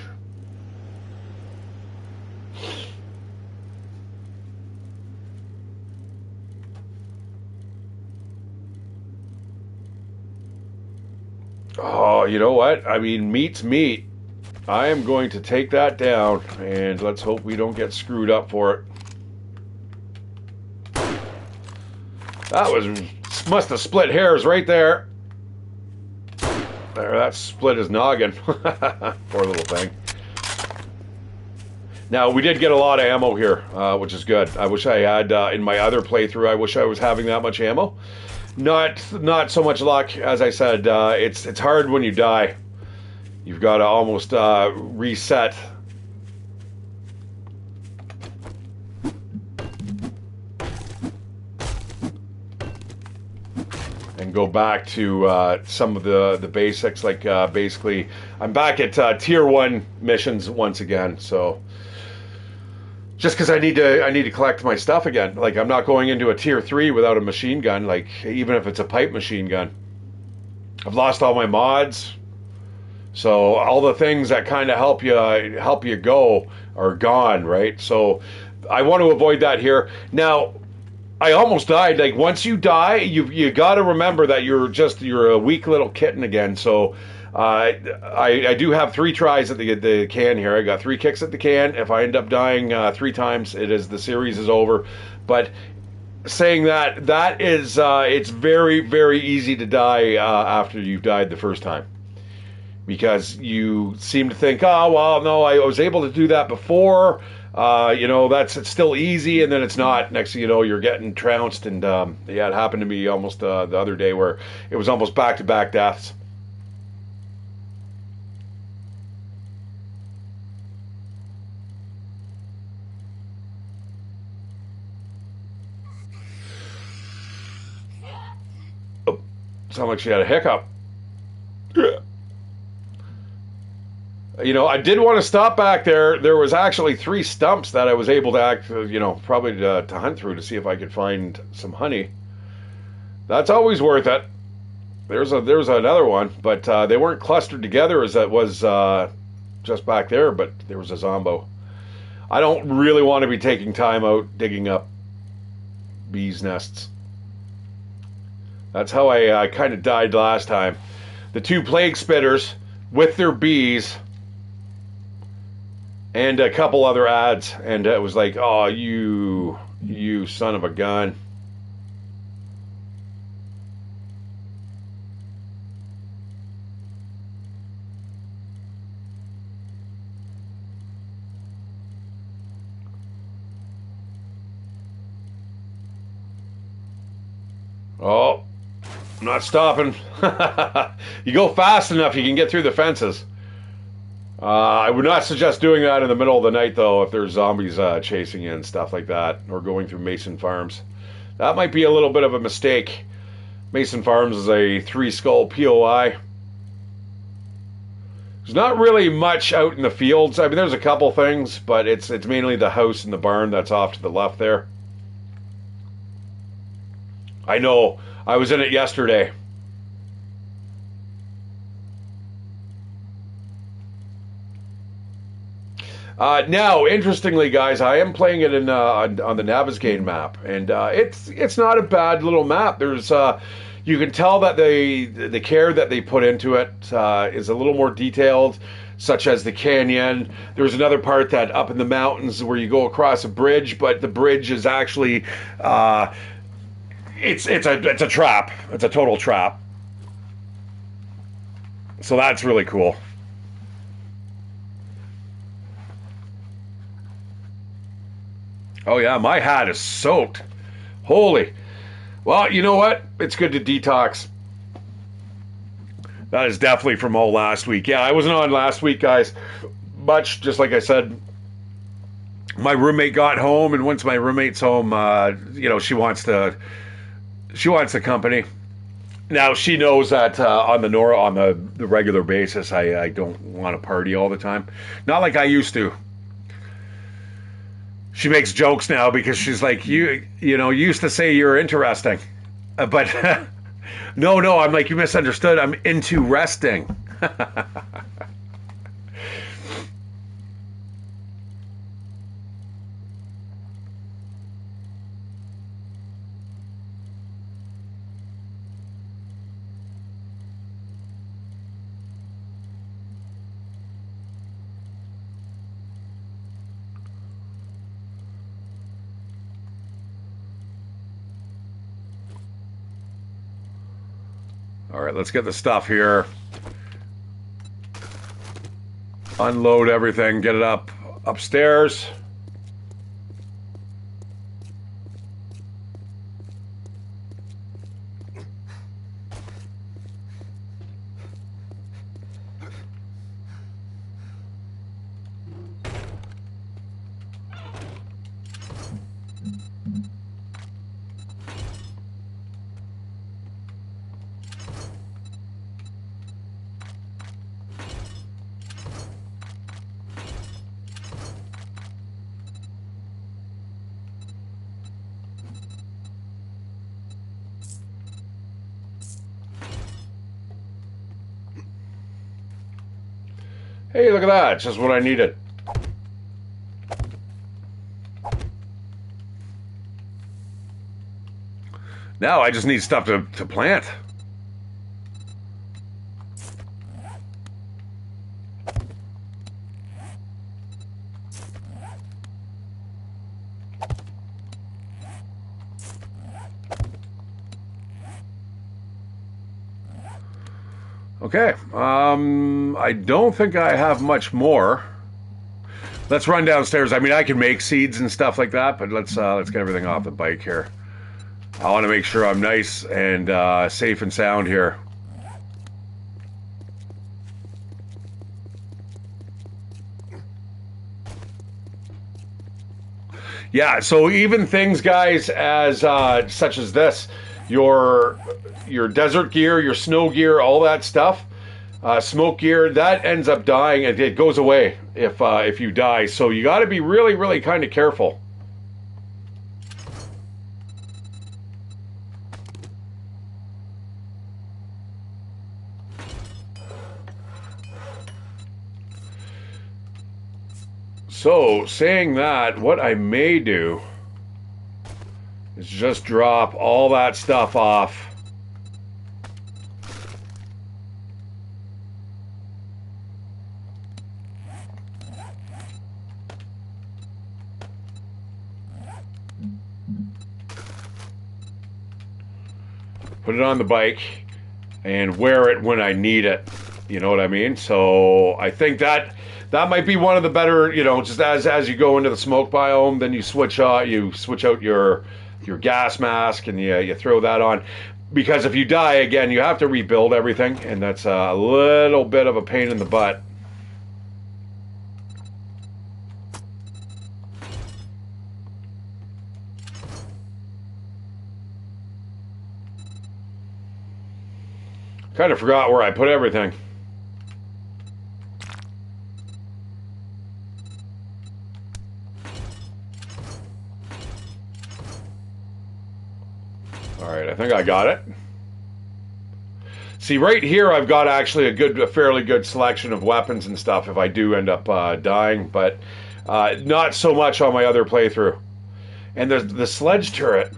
Oh, you know what? I mean, meat's meat. I am going to take that down, and let's hope we don't get screwed up for it. That was must have split hairs right there. There, that split his noggin. Poor little thing. Now, we did get a lot of ammo here, which is good. I wish I had, in my other playthrough, I wish I was having that much ammo. Not so much luck, as I said. It's hard when you die. You've got to almost reset. And go back to some of the basics, like basically, I'm back at tier 1 missions once again. So just because I need to collect my stuff again. Like, I'm not going into a tier 3 without a machine gun. Like, even if it's a pipe machine gun, I've lost all my mods. So all the things that kind of help you go are gone, right? So I want to avoid that here. Now, I almost died. Like, once you die, you got to remember that you're a weak little kitten again. So I do have 3 tries at the can here. I got 3 kicks at the can. If I end up dying 3 times, the series is over. But saying that is it's very, very easy to die after you've died the first time. Because you seem to think, oh, well, no, I was able to do that before. It's still easy, and then it's not. Next thing you know, you're getting trounced, and it happened to me almost the other day where it was almost back-to-back deaths. Oh, sounded like she had a hiccup. I did want to stop back there. There was actually 3 stumps that I was able to probably to hunt through to see if I could find some honey. That's always worth it. There's another one, but they weren't clustered together as that was just back there, but there was a zombo. I don't really want to be taking time out digging up bees' nests. That's how I kind of died last time. The 2 plague spitters with their bees and a couple other ads, and it was like, oh, you son of a gun. Oh, I'm not stopping. You go fast enough, you can get through the fences. I would not suggest doing that in the middle of the night, though, if there's zombies chasing you and stuff like that, or going through Mason Farms. That might be a little bit of a mistake. Mason Farms is a 3-skull POI. There's not really much out in the fields. I mean, there's a couple things, but it's mainly the house and the barn that's off to the left there. I know. I was in it yesterday. Now, interestingly, guys, I am playing it on the Navezgane map, and it's not a bad little map. There's you can tell that the care that they put into it is a little more detailed, such as the canyon. There's another part that up in the mountains where you go across a bridge, but the bridge is actually it's a trap. It's a total trap. So that's really cool. Oh yeah, my hat is soaked. Holy. Well, you know what? It's good to detox. That is definitely from all last week. Yeah, I wasn't on last week, guys. Much, just like I said, my roommate got home, and once my roommate's home, she wants the company. Now she knows that on the regular basis, I don't want to party all the time. Not like I used to. She makes jokes now because she's like, you used to say you're interesting, but no, I'm like, you misunderstood. I'm into resting. All right, let's get the stuff here. Unload everything, get it upstairs. Hey, look at that. Just what I needed. Now I just need stuff to plant. Okay, I don't think I have much more. Let's run downstairs. I mean, I can make seeds and stuff like that, but let's get everything off the bike here. I want to make sure I'm nice and safe and sound here. Yeah, so even things, guys, as such as this, your desert gear, your snow gear, all that stuff, smoke gear, that ends up dying. It goes away if you die. So you got to be really, really kind of careful. So, saying that, what I may do is just drop all that stuff off. Put it on the bike and wear it when I need it. You know what I mean? So I think that might be one of the better, you know, just as you go into the smoke biome, then you switch out your gas mask and you throw that on. Because if you die again, you have to rebuild everything, and that's a little bit of a pain in the butt. Kind of forgot where I put everything. All right, I think I got it. See, right here I've got actually a fairly good selection of weapons and stuff if I do end up dying, but not so much on my other playthrough. And there's the sledge turret.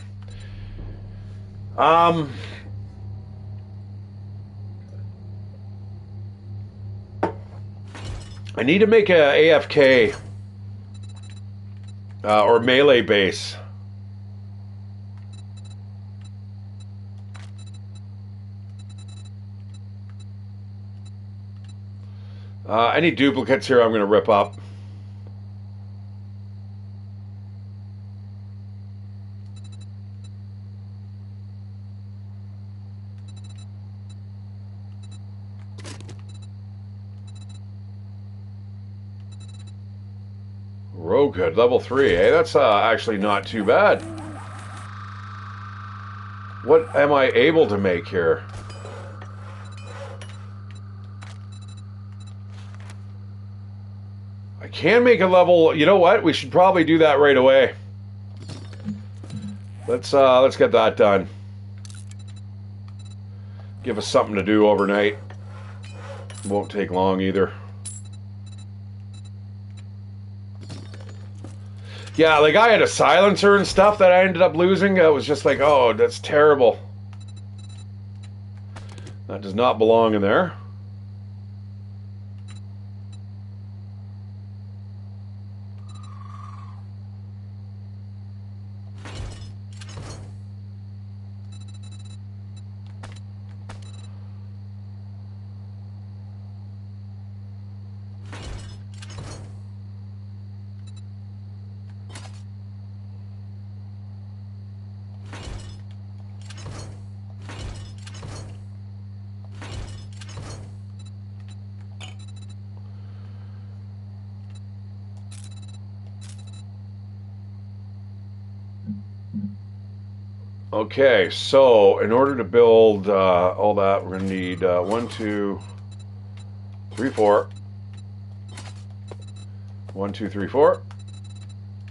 I need to make a AFK or melee base. Any duplicates here I'm going to rip up. Oh, good. Level 3. Hey, that's actually not too bad. What am I able to make here? I can make a level... You know what? We should probably do that right away. Let's get that done. Give us something to do overnight. Won't take long either. Yeah, like I had a silencer and stuff that I ended up losing. I was just like, oh, that's terrible. That does not belong in there. Okay, so in order to build all that, we're going to need 1, 2, 3, 4. 1, 2, 3, 4.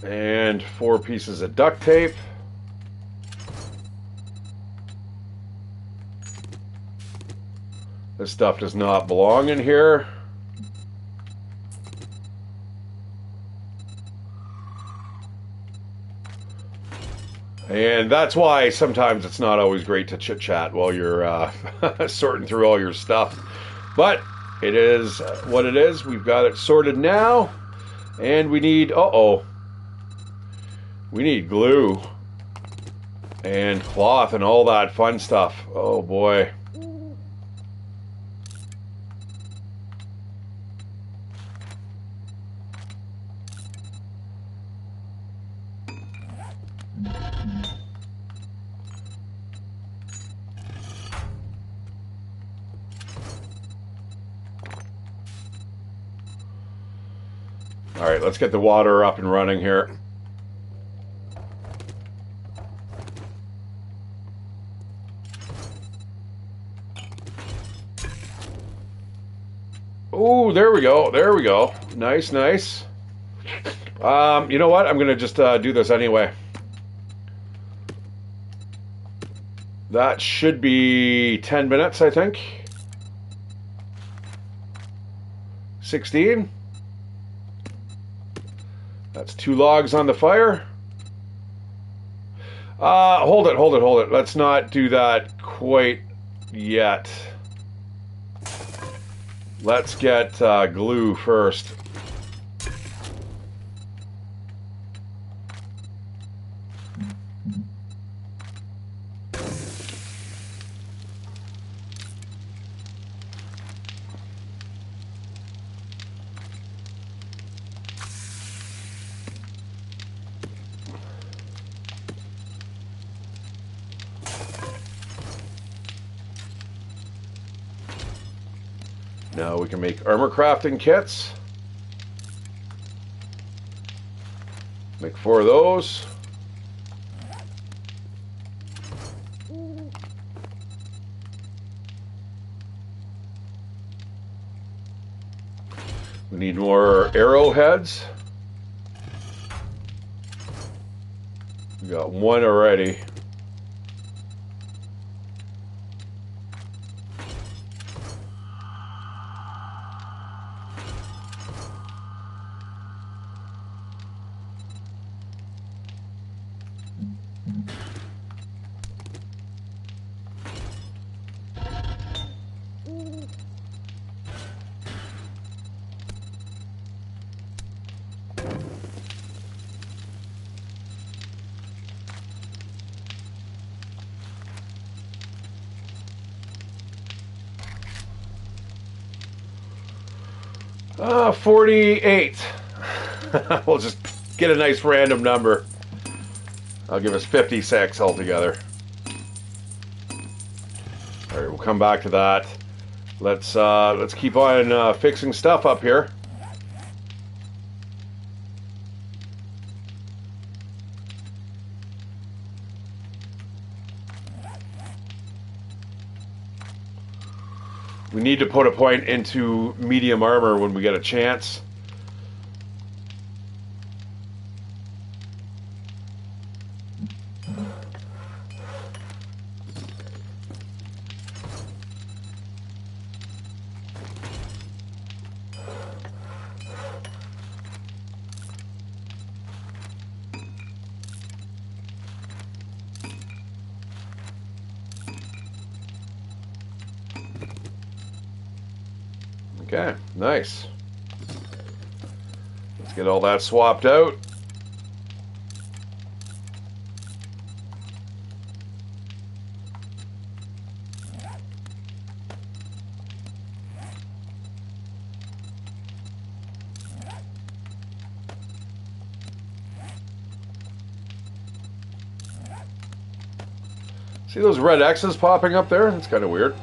And 4 pieces of duct tape. This stuff does not belong in here. And that's why sometimes it's not always great to chit-chat while you're sorting through all your stuff. But it is what it is. We've got it sorted now. And we need, we need glue and cloth and all that fun stuff. Oh boy. All right, let's get the water up and running here. Oh, there we go. There we go. Nice, nice. You know what? I'm going to just do this anyway. That should be 10 minutes, I think. 16. That's 2 logs on the fire. Hold it. Let's not do that quite yet. Let's get glue first. Now we can make armor crafting kits. Make 4 of those. We need more arrowheads. We got 1 already. Ah, 48. We'll just get a nice random number. I'll give us 56 altogether. All right, we'll come back to that. Let's keep on fixing stuff up here. We need to put a point into medium armor when we get a chance. Okay, nice. Let's get all that swapped out. See those red X's popping up there? That's kind of weird.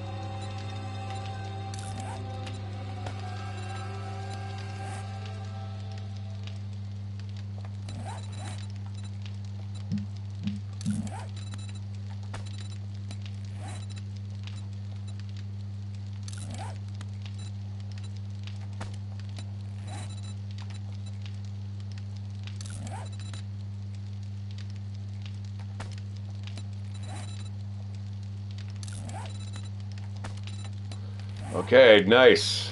Okay, nice.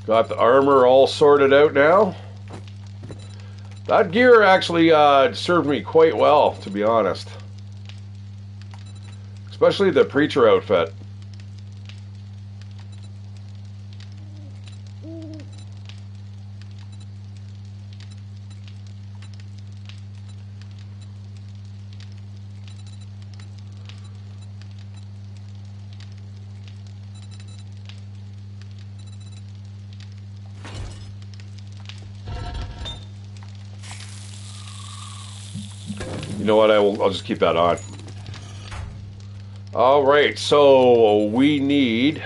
Got the armor all sorted out now. That gear actually served me quite well, to be honest. Especially the preacher outfit. You know what? I'll just keep that on. All right, so we need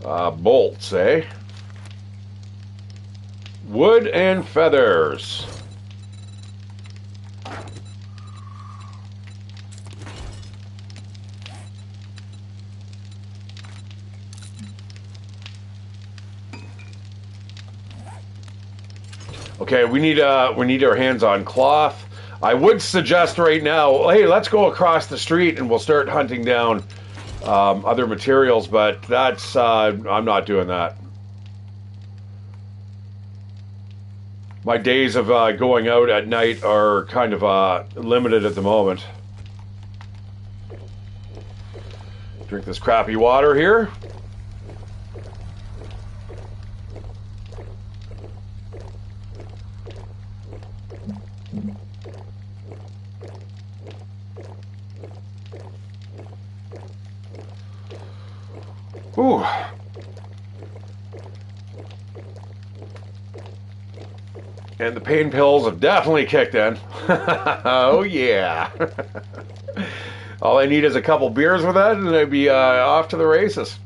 bolts, eh? Wood and feathers. Okay, we need our hands on cloth. I would suggest right now, hey, let's go across the street and we'll start hunting down other materials, but that's I'm not doing that. My days of going out at night are kind of limited at the moment. Drink this crappy water here. Ooh. And the pain pills have definitely kicked in. Oh yeah. All I need is a couple beers with that and I'd be off to the races.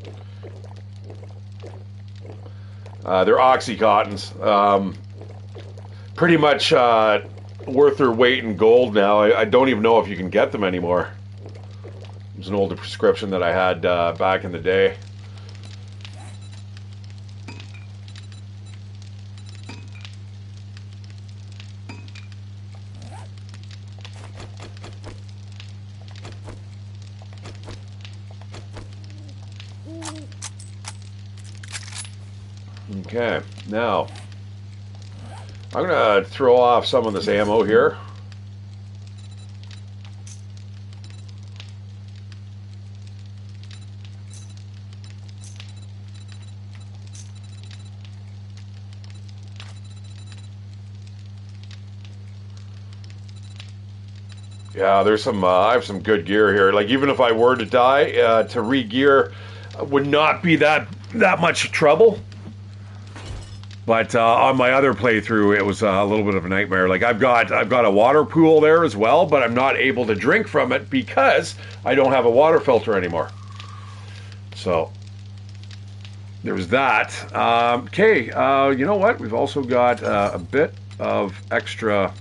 They're Oxycontins. Pretty much worth their weight in gold now. I don't even know if you can get them anymore. It was an older prescription that I had back in the day. Okay, now I'm going to throw off some of this ammo here. Yeah, there's some. I have some good gear here. Like even if I were to die, to re-gear would not be that much trouble. But on my other playthrough, it was a little bit of a nightmare. Like I've got a water pool there as well, but I'm not able to drink from it because I don't have a water filter anymore. So there's that. Okay, you know what? We've also got a bit of extra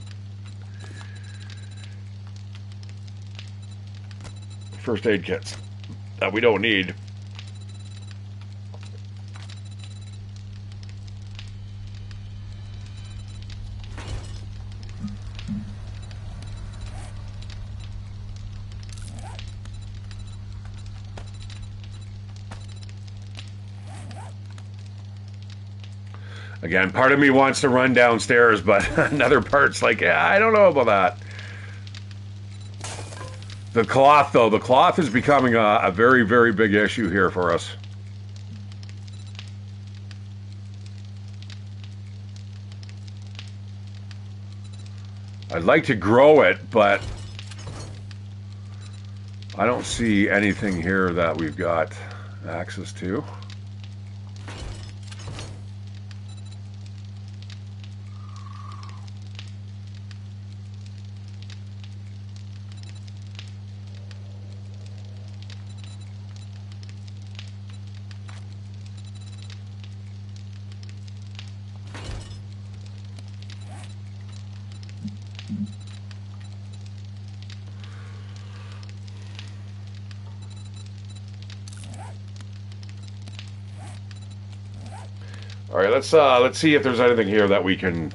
first aid kits that we don't need. Again, part of me wants to run downstairs, but another part's like, yeah, I don't know about that. The cloth, though, the cloth is becoming a very, very big issue here for us. I'd like to grow it, but I don't see anything here that we've got access to. All right, let's see if there's anything here that we can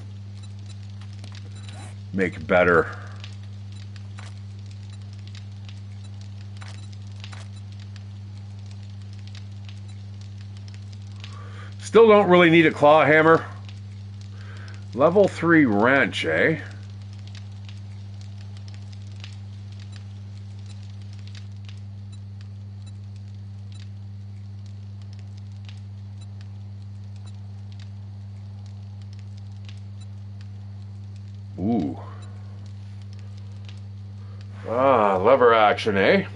make better. Still don't really need a claw hammer. Level 3 wrench, eh? Ooh. Lever action, eh?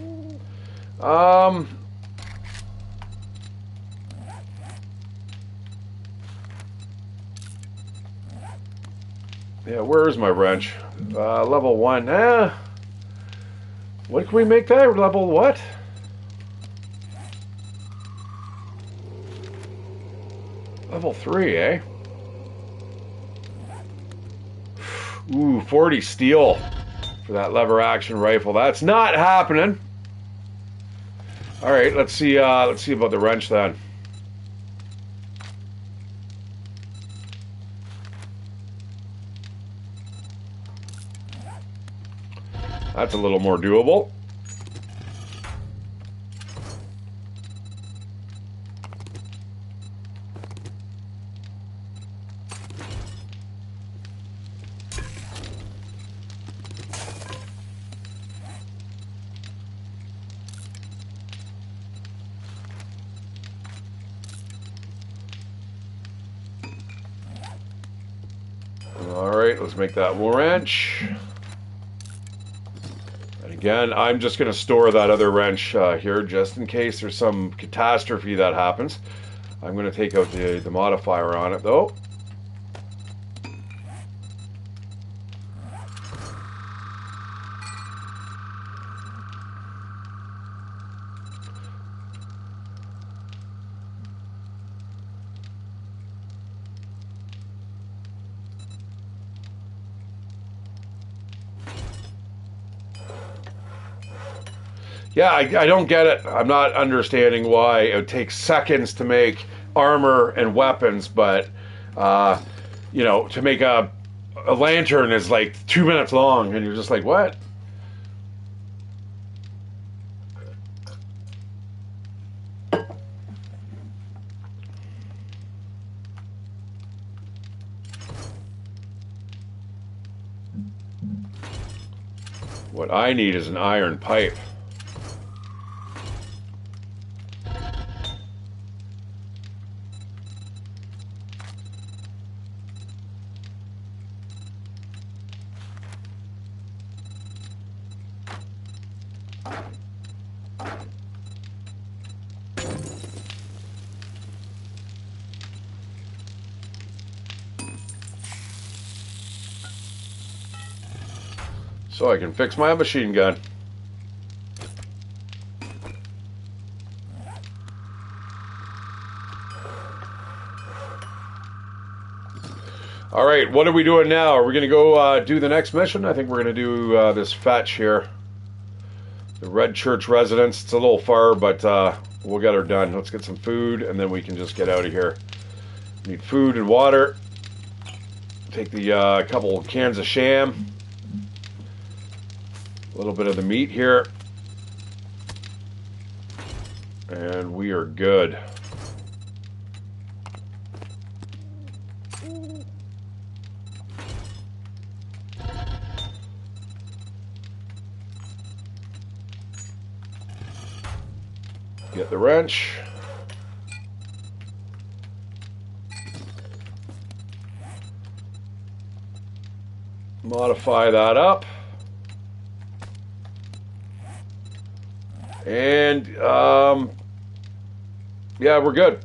Yeah, where is my wrench? Level 1. What can we make that? Level what? Level 3, eh? Ooh, 40 steel for that lever action rifle. That's not happening. All right, let's see about the wrench then. That's a little more doable. All right, let's make that wrench. And again, I'm just going to store that other wrench here just in case there's some catastrophe that happens. I'm going to take out the modifier on it though. Yeah, I don't get it. I'm not understanding why it takes seconds to make armor and weapons, but you know, to make a lantern is like 2 minutes long, and you're just like, what? What I need is an iron pipe. So I can fix my machine gun. All right, what are we doing now? Are we going to go do the next mission? I think we're going to do this fetch here. The Red Church residence. It's a little far, but we'll get her done. Let's get some food, and then we can just get out of here. Need food and water. Take the couple cans of sham. A little bit of the meat here. And we are good. Get the wrench. Modify that up. And, yeah, we're good.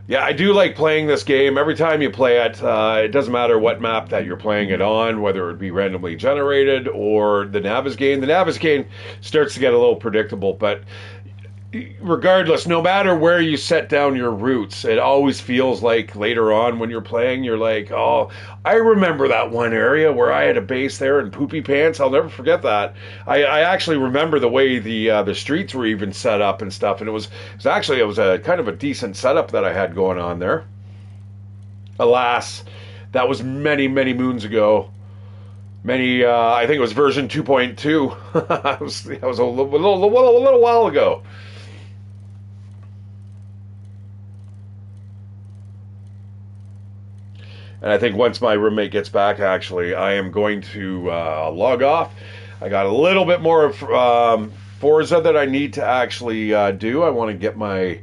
Yeah, I do like playing this game. Every time you play it, it doesn't matter what map that you're playing it on, whether it be randomly generated or the Naviz game. The Naviz game starts to get a little predictable, but regardless, no matter where you set down your roots, it always feels like later on when you're playing, you're like, oh, I remember that one area where I had a base there in Poopy Pants. I'll never forget that. I actually remember the way the streets were even set up and stuff, and it was a kind of a decent setup that I had going on there. Alas, that was many, many moons ago. I think it was version 2.2. That was a little while ago. And I think once my roommate gets back, actually, I am going to log off. I got a little bit more of Forza that I need to actually do. I want to get my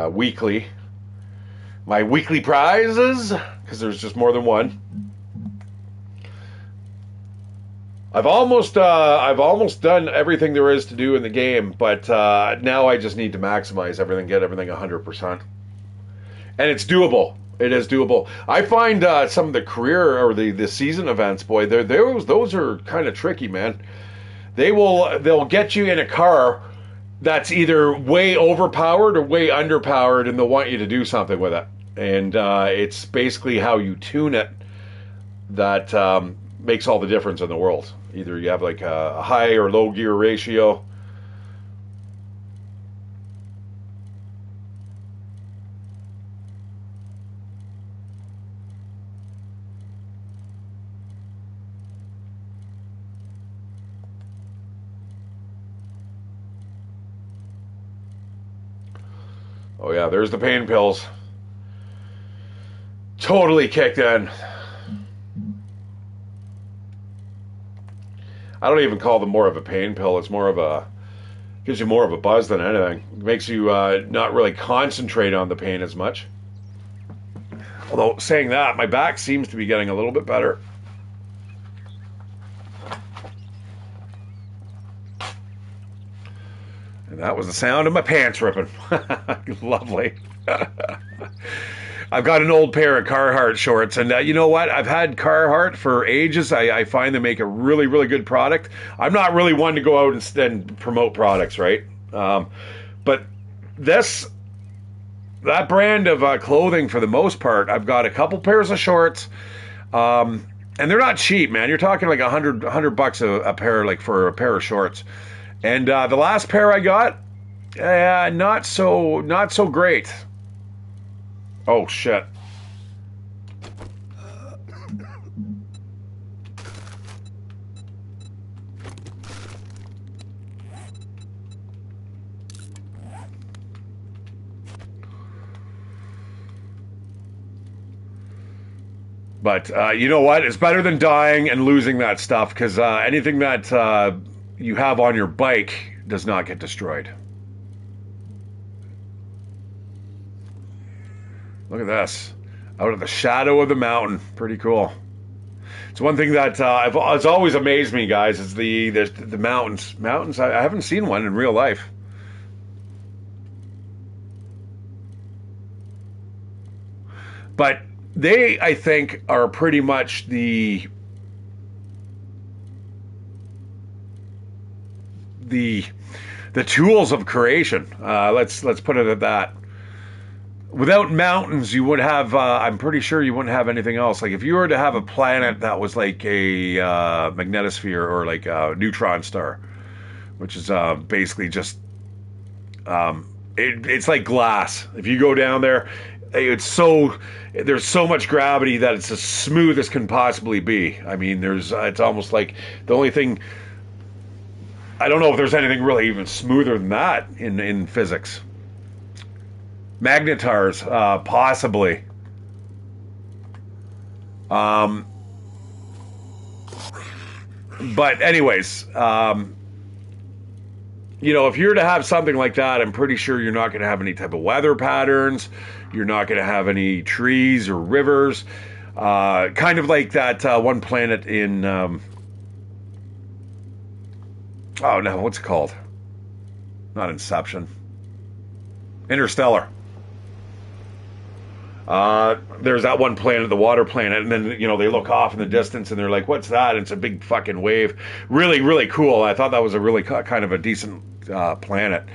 weekly prizes, because there's just more than one. I've almost done everything there is to do in the game, but now I just need to maximize everything, get everything 100%. And it's doable. It is doable. I find some of the career or the season events, boy, those are kind of tricky, man. They'll get you in a car that's either way overpowered or way underpowered, and they'll want you to do something with it. And it's basically how you tune it that makes all the difference in the world. Either you have like a high or low gear ratio. Oh yeah, there's the pain pills. Totally kicked in. I don't even call them more of a pain pill. It's more of gives you more of a buzz than anything. It makes you not really concentrate on the pain as much. Although, saying that, my back seems to be getting a little bit better. And that was the sound of my pants ripping. Lovely. I've got an old pair of Carhartt shorts, and you know what? I've had Carhartt for ages. I find they make a really, really good product. I'm not really one to go out and promote products, right? But that brand of clothing, for the most part, I've got a couple pairs of shorts, and they're not cheap, man. You're talking like $100 a pair, like for a pair of shorts. And the last pair I got, not so great. Oh, shit. But you know what? It's better than dying and losing that stuff, because anything that you have on your bike does not get destroyed. Look at this. Out of the shadow of the mountain. Pretty cool. It's one thing that it's always amazed me, guys, is the mountains. Mountains, I haven't seen one in real life. But they, I think, are pretty much the tools of creation. Let's put it at that. Without mountains, you would have, I'm pretty sure you wouldn't have anything else. Like if you were to have a planet that was like a magnetosphere or like a neutron star, which is basically just, it's like glass. If you go down there, there's so much gravity that it's as smooth as can possibly be. I mean, it's almost like the only thing, I don't know if there's anything really even smoother than that in physics. Magnetars, possibly. But anyways, you know, if you're to have something like that, I'm pretty sure you're not going to have any type of weather patterns. You're not going to have any trees or rivers. Kind of like that one planet in... oh, no, what's it called? Not Inception. Interstellar. There's that one planet, the water planet, and then, you know, they look off in the distance and they're like, what's that? And it's a big fucking wave. Really, really cool. I thought that was a really kind of a decent planet.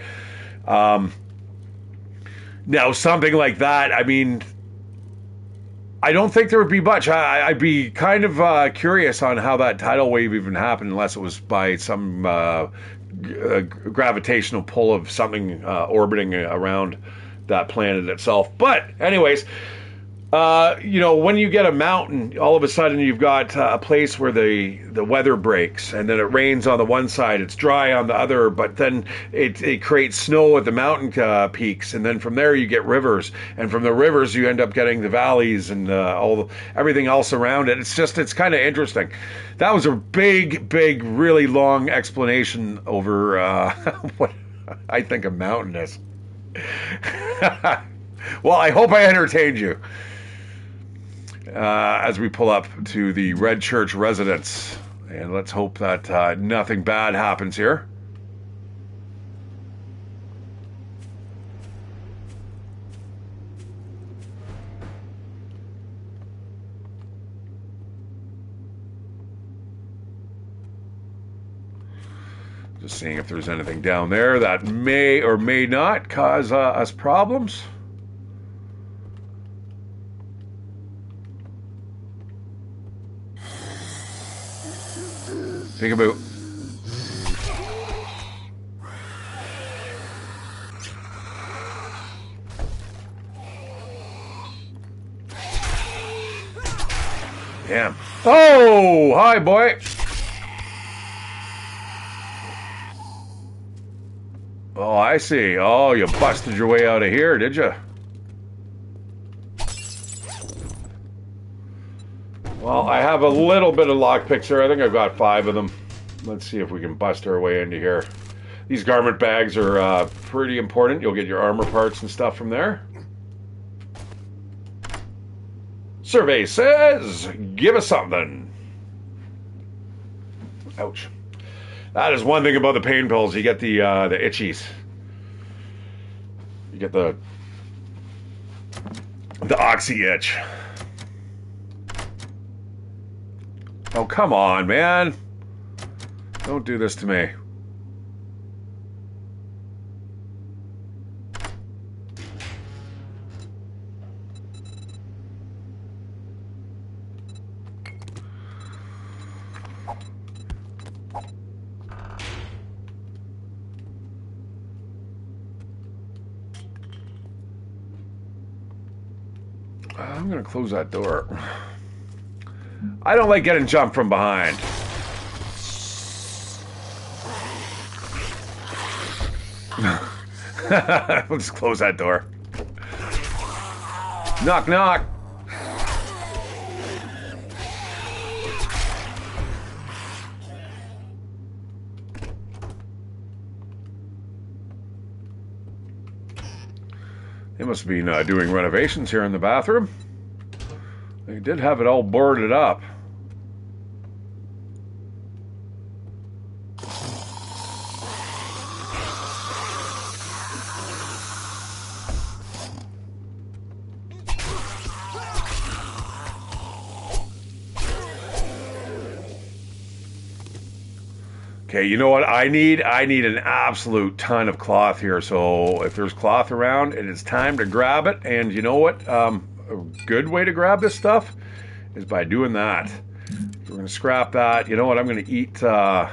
Now, something like that, I mean, I don't think there would be much. I'd be kind of curious on how that tidal wave even happened, unless it was by some gravitational pull of something orbiting around that planet itself. But, anyways, when you get a mountain, all of a sudden you've got a place where the weather breaks, and then it rains on the one side, it's dry on the other, but then it creates snow at the mountain peaks, and then from there you get rivers, and from the rivers you end up getting the valleys and everything else around it. It's kind of interesting. That was a big, really long explanation over what I think a mountain is. Well, I hope I entertained you. As we pull up to the Red Church residence. And let's hope that nothing bad happens here. Just seeing if there's anything down there that may or may not cause us problems. Peekaboo. Damn. Oh, hi, boy. Oh, I see. Oh, you busted your way out of here, did you? Well, I have a little bit of lockpicks here. I think I've got 5 of them. Let's see if we can bust our way into here. These garment bags are pretty important. You'll get your armor parts and stuff from there. Survey says, give us something. Ouch. That is one thing about the pain pills. You get the itchies. You get the oxy itch. Oh, come on, man. Don't do this to me. I'm going to close that door. I don't like getting jumped from behind. Let's close that door. Knock, knock. They must have been doing renovations here in the bathroom. They did have it all boarded up. Okay, you know what I need? I need an absolute ton of cloth here. So if there's cloth around, it is time to grab it. And you know what? A good way to grab this stuff is by doing that. We're going to scrap that. You know what? I'm going to eat... I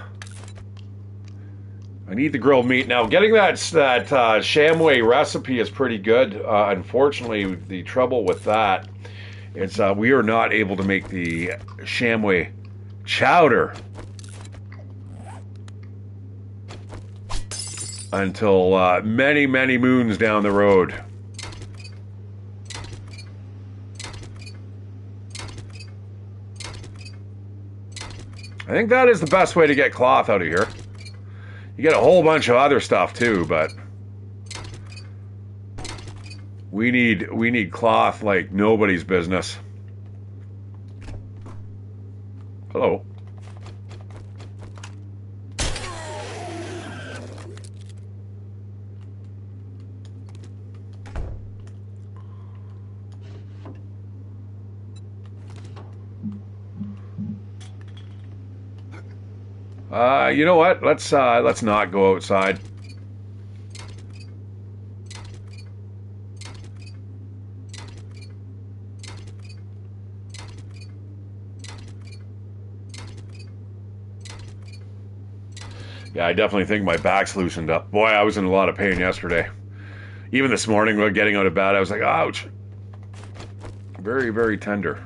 need the grilled meat. Now, getting that chamois recipe is pretty good. Unfortunately, the trouble with that is we are not able to make the chamois chowder until many, many moons down the road. I think that is the best way to get cloth out of here. You get a whole bunch of other stuff too, but we need cloth like nobody's business. Hello. You know what? Let's not go outside. Yeah, I definitely think my back's loosened up. Boy, I was in a lot of pain yesterday. Even this morning when getting out of bed, I was like, ouch. Very, very tender.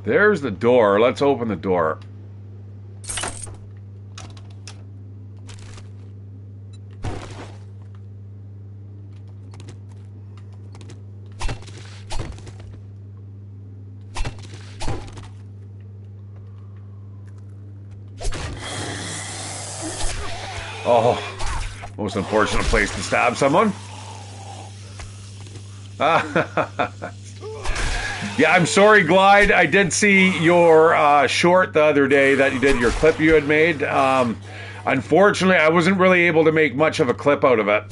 There's the door. Let's open the door. Oh, most unfortunate place to stab someone. Yeah, I'm sorry, Glide. I did see your short the other day that you did, your clip you had made. Unfortunately, I wasn't really able to make much of a clip out of it.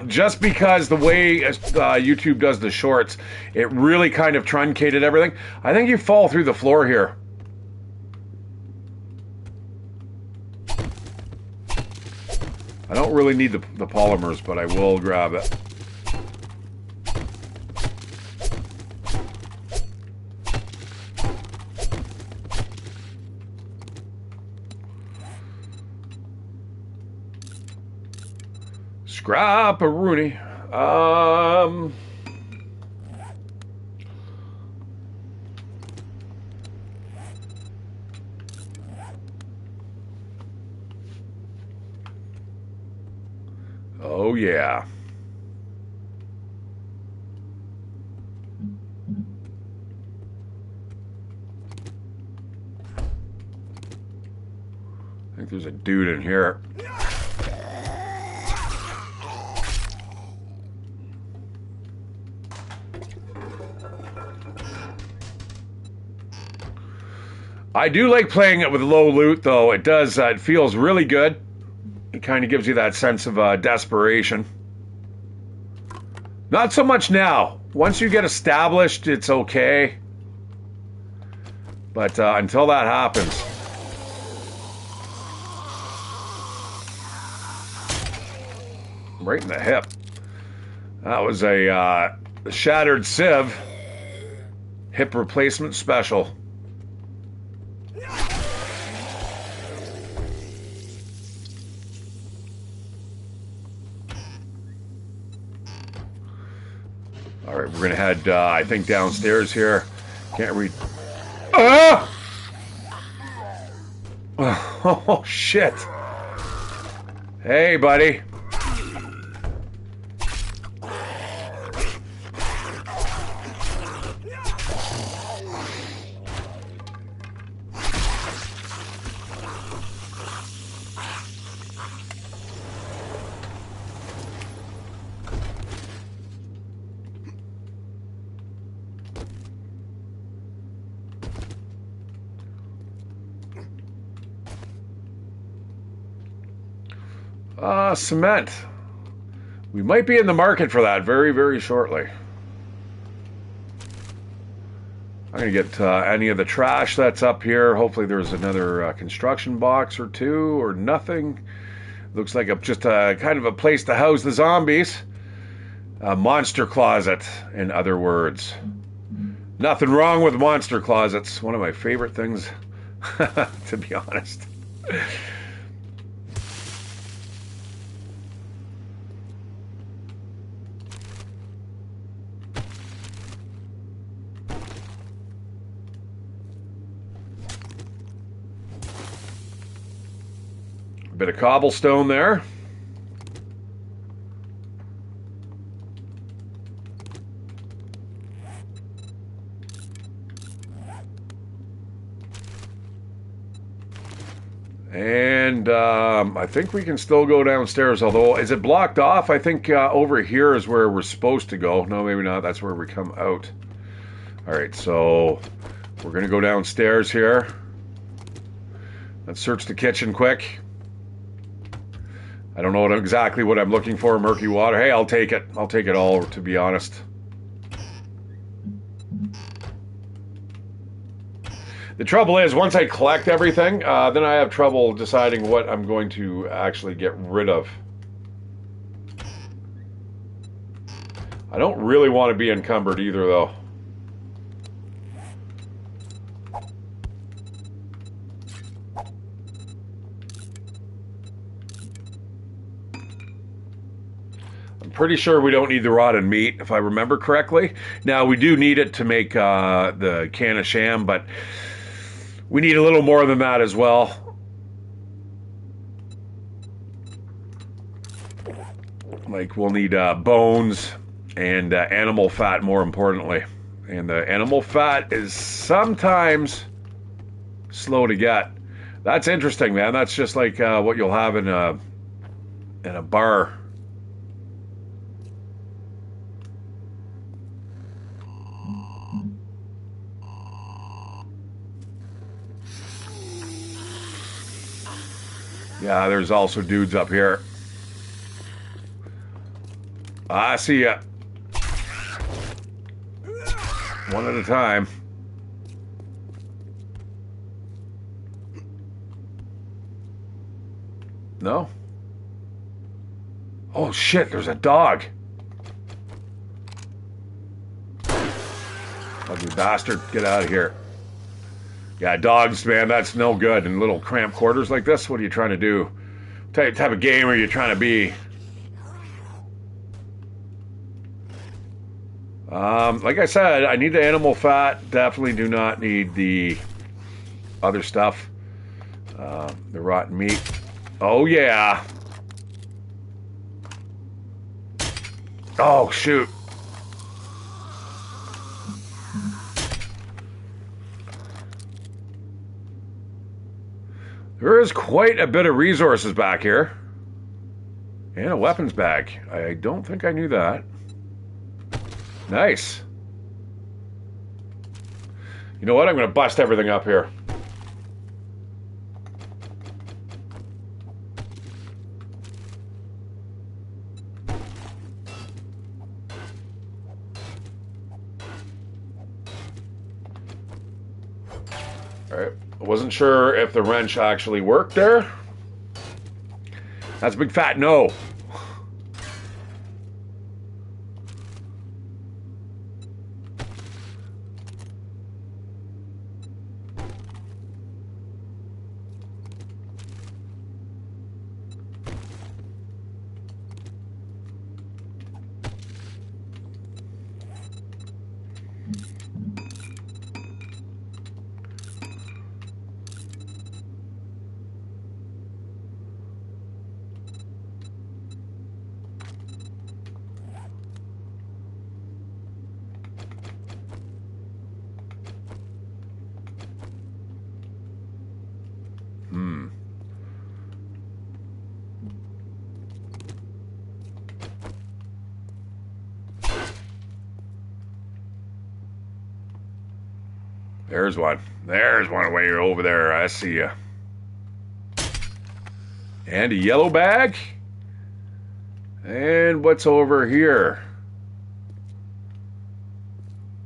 Just because the way YouTube does the shorts, it really kind of truncated everything. I think you fall through the floor here. I don't really need the polymers, but I will grab it. Scrap-a-rooney. Oh, yeah. I think there's a dude in here. I do like playing it with low loot, though. It does. It feels really good. It kind of gives you that sense of desperation. Not so much now. Once you get established, it's okay. But until that happens. Right in the hip. That was a shattered sieve. Hip replacement special. All right, we're going to head, I think, downstairs here. Can't read. Ah! Oh, shit. Hey, buddy. Cement. We might be in the market for that very, very shortly. I'm going to get any of the trash that's up here. Hopefully there's another construction box or two or nothing. Looks like just a kind of a place to house the zombies. A monster closet, in other words. Nothing wrong with monster closets. One of my favorite things, to be honest. Bit of cobblestone there. And I think we can still go downstairs, although, is it blocked off? I think over here is where we're supposed to go. No, maybe not. That's where we come out. All right, so we're going to go downstairs here. Let's search the kitchen quick. I don't know exactly what I'm looking for. Murky water. Hey, I'll take it. I'll take it all, to be honest. The trouble is, once I collect everything, then I have trouble deciding what I'm going to actually get rid of. I don't really want to be encumbered either, though. I'm pretty sure we don't need the rotted meat, if I remember correctly. Now, we do need it to make the can of sham, but we need a little more than that as well. Like, we'll need bones and animal fat, more importantly. And the animal fat is sometimes slow to get. That's interesting, man. That's just like what you'll have in a bar. Yeah, there's also dudes up here. I see ya. One at a time. No? Oh shit, there's a dog. Ugly bastard, get out of here. Yeah, dogs, man, that's no good. In little cramped quarters like this, what are you trying to do? What type of game are you trying to be? Like I said, I need the animal fat. Definitely do not need the other stuff. The rotten meat. Oh, yeah. Oh, shoot. There is quite a bit of resources back here. And a weapons bag. I don't think I knew that. Nice. You know what? I'm going to bust everything up here. Alright. I wasn't sure if the wrench actually worked there. That's a big fat no. There's one. There's one way over there. I see ya. And a yellow bag. And what's over here?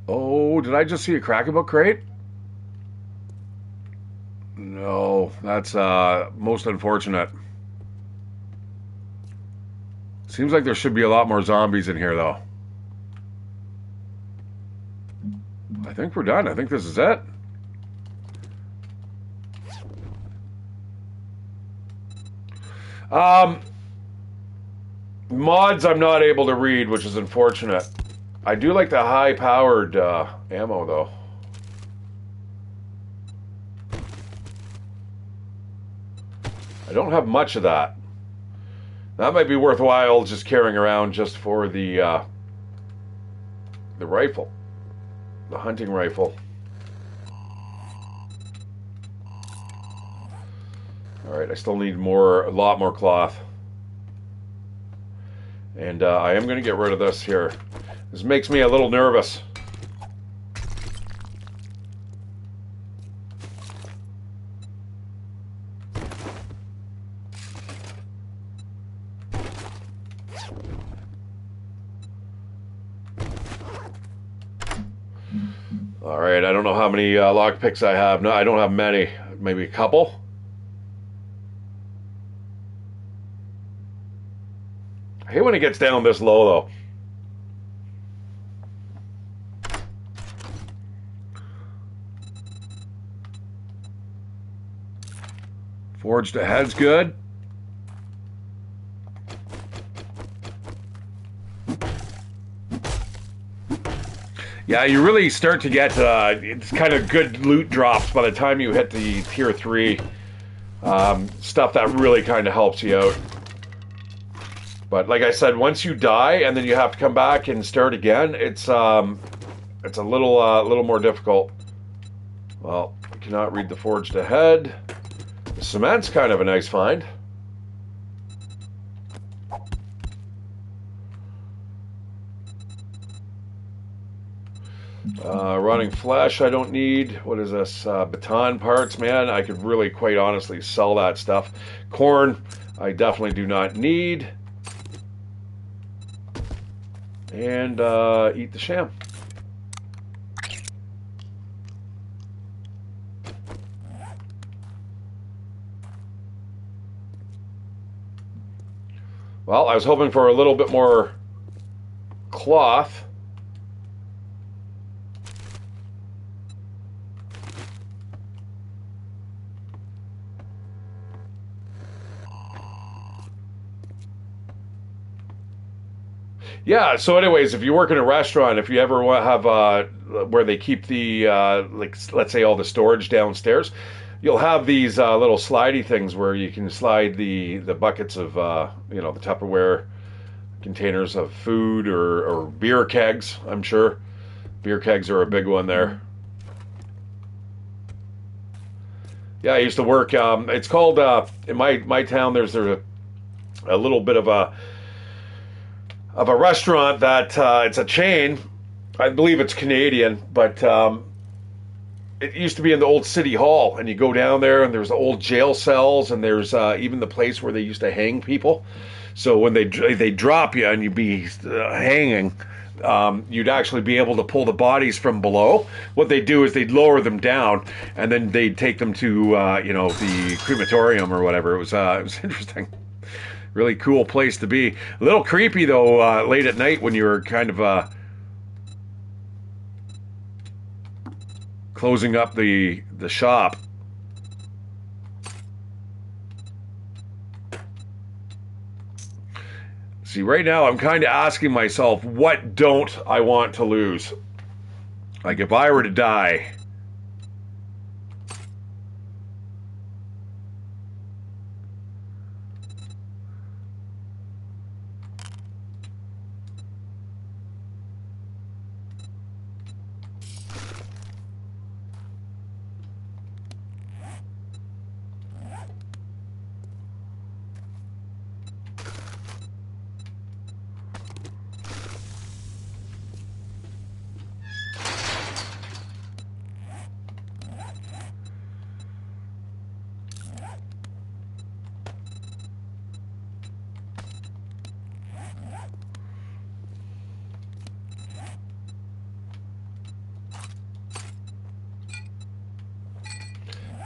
Oh, did I just see a Crack-A-Book crate? No, that's most unfortunate. Seems like there should be a lot more zombies in here, though. I think we're done. I think this is it. Mods I'm not able to read, which is unfortunate. I do like the high-powered ammo, though. I don't have much of that. That might be worthwhile just carrying around just for the rifle. The hunting rifle. Alright, I still need a lot more cloth. And I am going to get rid of this here. This makes me a little nervous. Alright, I don't know how many lockpicks I have. No, I don't have many. Maybe a couple? I hate when it gets down this low, though. Forged ahead's good. Yeah, you really start to get it's kind of good loot drops by the time you hit the tier 3. Stuff that really kind of helps you out. But like I said, once you die and then you have to come back and start again, it's a little more difficult. Well, I cannot read the forged ahead. The cement's kind of a nice find. Rotting flesh I don't need. What is this? Baton parts, man. I could really, quite honestly, sell that stuff. Corn I definitely do not need. And eat the sham. Well, I was hoping for a little bit more cloth. Yeah, so anyways, if you work in a restaurant, if you ever have where they keep the, like, let's say all the storage downstairs, you'll have these little slidey things where you can slide the buckets of, the Tupperware containers of food or beer kegs, I'm sure. Beer kegs are a big one there. Yeah, I used to work, it's called, in my town, there's a little bit of a restaurant that it's a chain. I believe it's Canadian, but it used to be in the old city hall, and you go down there and there's old jail cells, and there's even the place where they used to hang people. So when they drop you and you'd be hanging, you'd actually be able to pull the bodies from below. What they do is they'd lower them down, and then they'd take them to the crematorium or whatever. It was interesting. Really cool place to be. A little creepy, though, late at night when you were kind of closing up the shop. See, right now I'm kind of asking myself, what don't I want to lose? Like, if I were to die...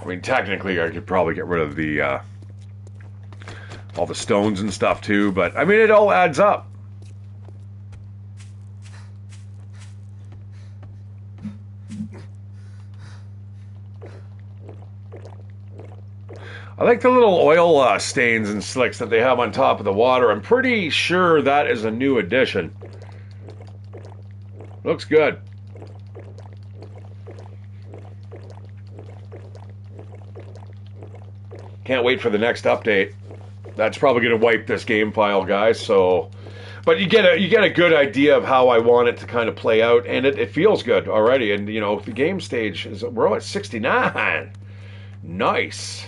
I mean, technically, I could probably get rid of the all the stones and stuff too, but I mean, it all adds up. I like the little oil stains and slicks that they have on top of the water. I'm pretty sure that is a new addition. Looks good. Can't wait for the next update. That's probably going to wipe this game file, guys. So, but you get a good idea of how I want it to kind of play out, and it feels good already. And the game stage we're at 69. Nice.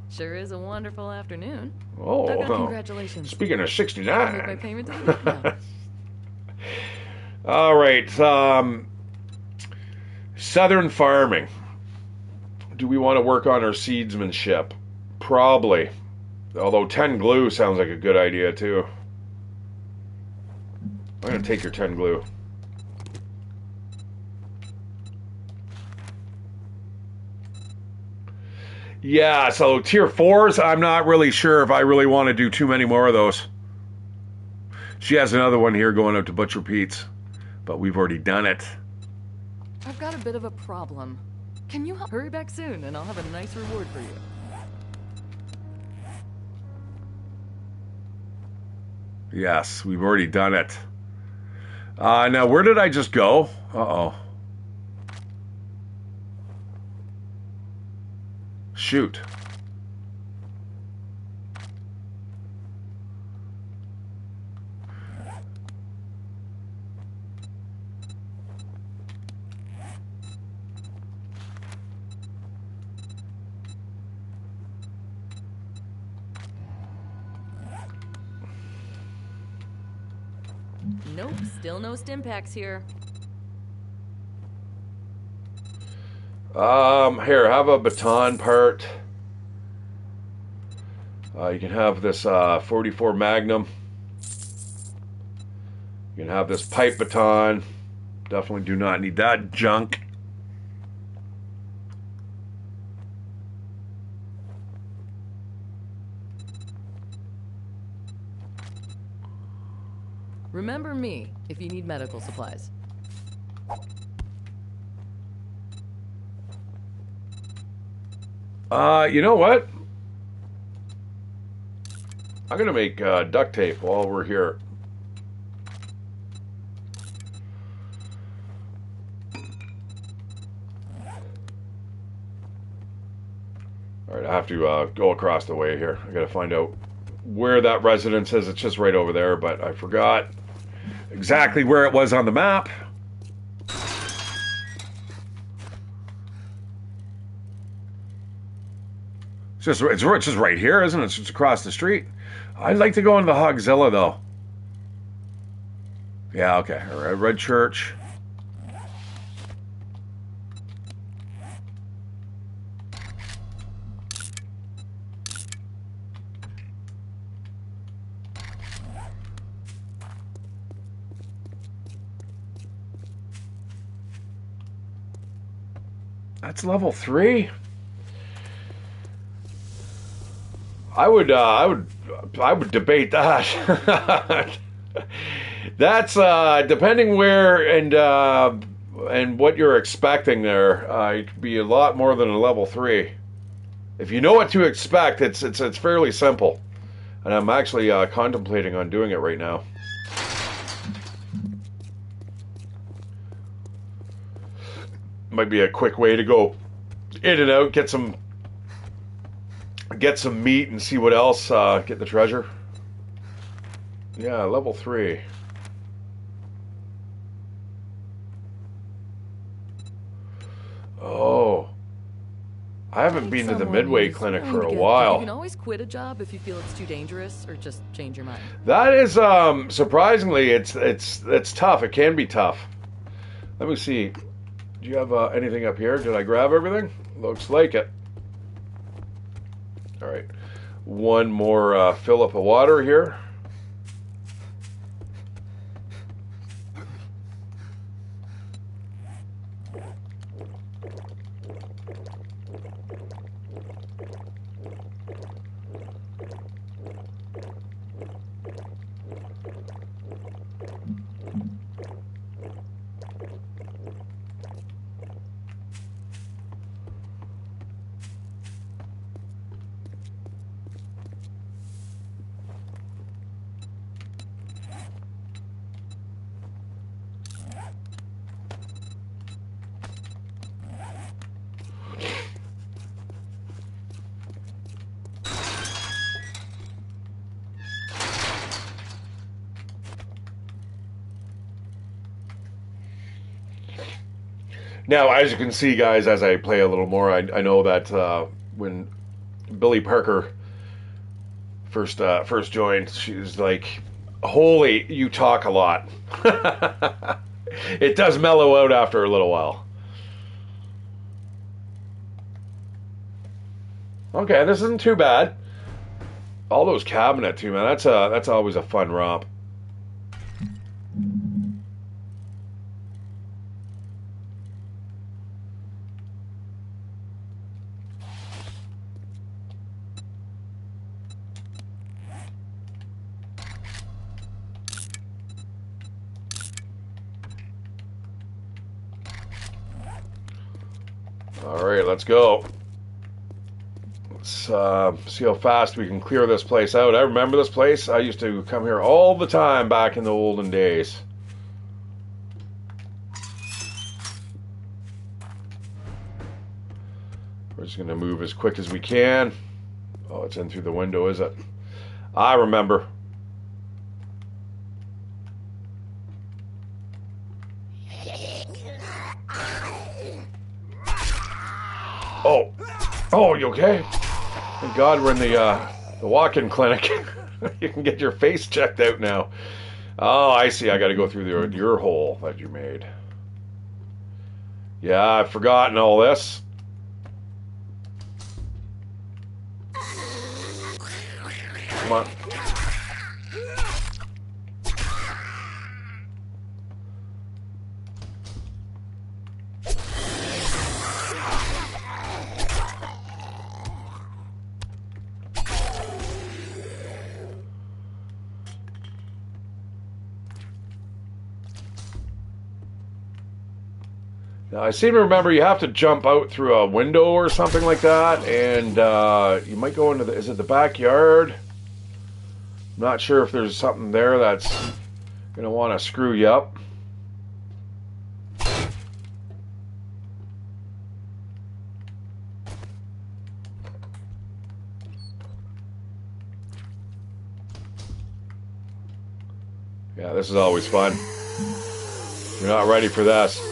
Sure is a wonderful afternoon. Oh, congratulations. Speaking of Make 69. my payment today? No. All right. Southern farming. Do we want to work on our seedsmanship? Probably. Although 10 glue sounds like a good idea too. I'm going to take your 10 glue. Yeah, so tier 4s, I'm not really sure if I really want to do too many more of those. She has another one here going out to Butcher Pete's, but we've already done it. I've got a bit of a problem. Can you hurry back soon, and I'll have a nice reward for you. Yes, we've already done it. Now, where did I just go? Uh-oh. Shoot. Nope, still no stim packs here. Here, have a baton part. You can have this 44 Magnum. You can have this pipe baton. Definitely do not need that junk. Remember me if you need medical supplies. You know what? I'm gonna make duct tape while we're here. Alright, I have to go across the way here. I gotta find out where that residence is. It's just right over there, but I forgot Exactly where it was on the map. It's just right here, isn't it? It's just across the street. I'd like to go into the Hogzilla, though. Yeah, okay. All right, Red Church. That's level 3. I would debate that. That's depending where and what you're expecting there. It could be a lot more than a level 3. If you know what to expect, it's fairly simple, and I'm actually contemplating on doing it right now. Might be a quick way to go in and out, get some meat and see what else, get the treasure. Yeah, level 3. Oh, I haven't been to the Midway Clinic for a You while. can always quit a job if you feel it's too dangerous, or just change your mind. That is surprisingly, it's tough. It can be tough. Let me see. Do you have anything up here? Did I grab everything? Looks like it. All right, one more fill up of water here. Now, as you can see, guys, as I play a little more, I know that when Billy Parker first joined, she was like, "Holy, you talk a lot." It does mellow out after a little while. Okay, this isn't too bad. All those cabinets too, man. That's always a fun romp. All right, let's go. Let's see how fast we can clear this place out. I remember this place. I used to come here all the time back in the olden days. We're just going to move as quick as we can. Oh, it's in through the window, is it? I remember. Oh. Oh, you okay? Thank God we're in the walk-in clinic. You can get your face checked out now. Oh, I see. I got to go through your hole that you made. Yeah, I've forgotten all this. Come on. Now, I seem to remember you have to jump out through a window or something like that, and you might go into is it the backyard? I'm not sure if there's something there that's going to want to screw you up. Yeah, this is always fun. You're not ready for this.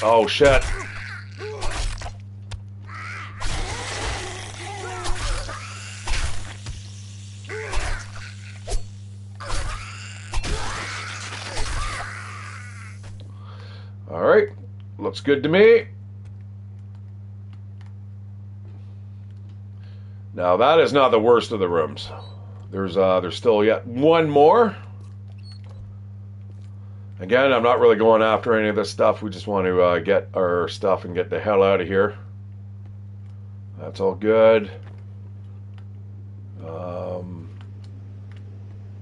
Oh, shit. All right. Looks good to me. Now, that is not the worst of the rooms. There's still yet one more. Again, I'm not really going after any of this stuff. We just want to get our stuff and get the hell out of here. That's all good.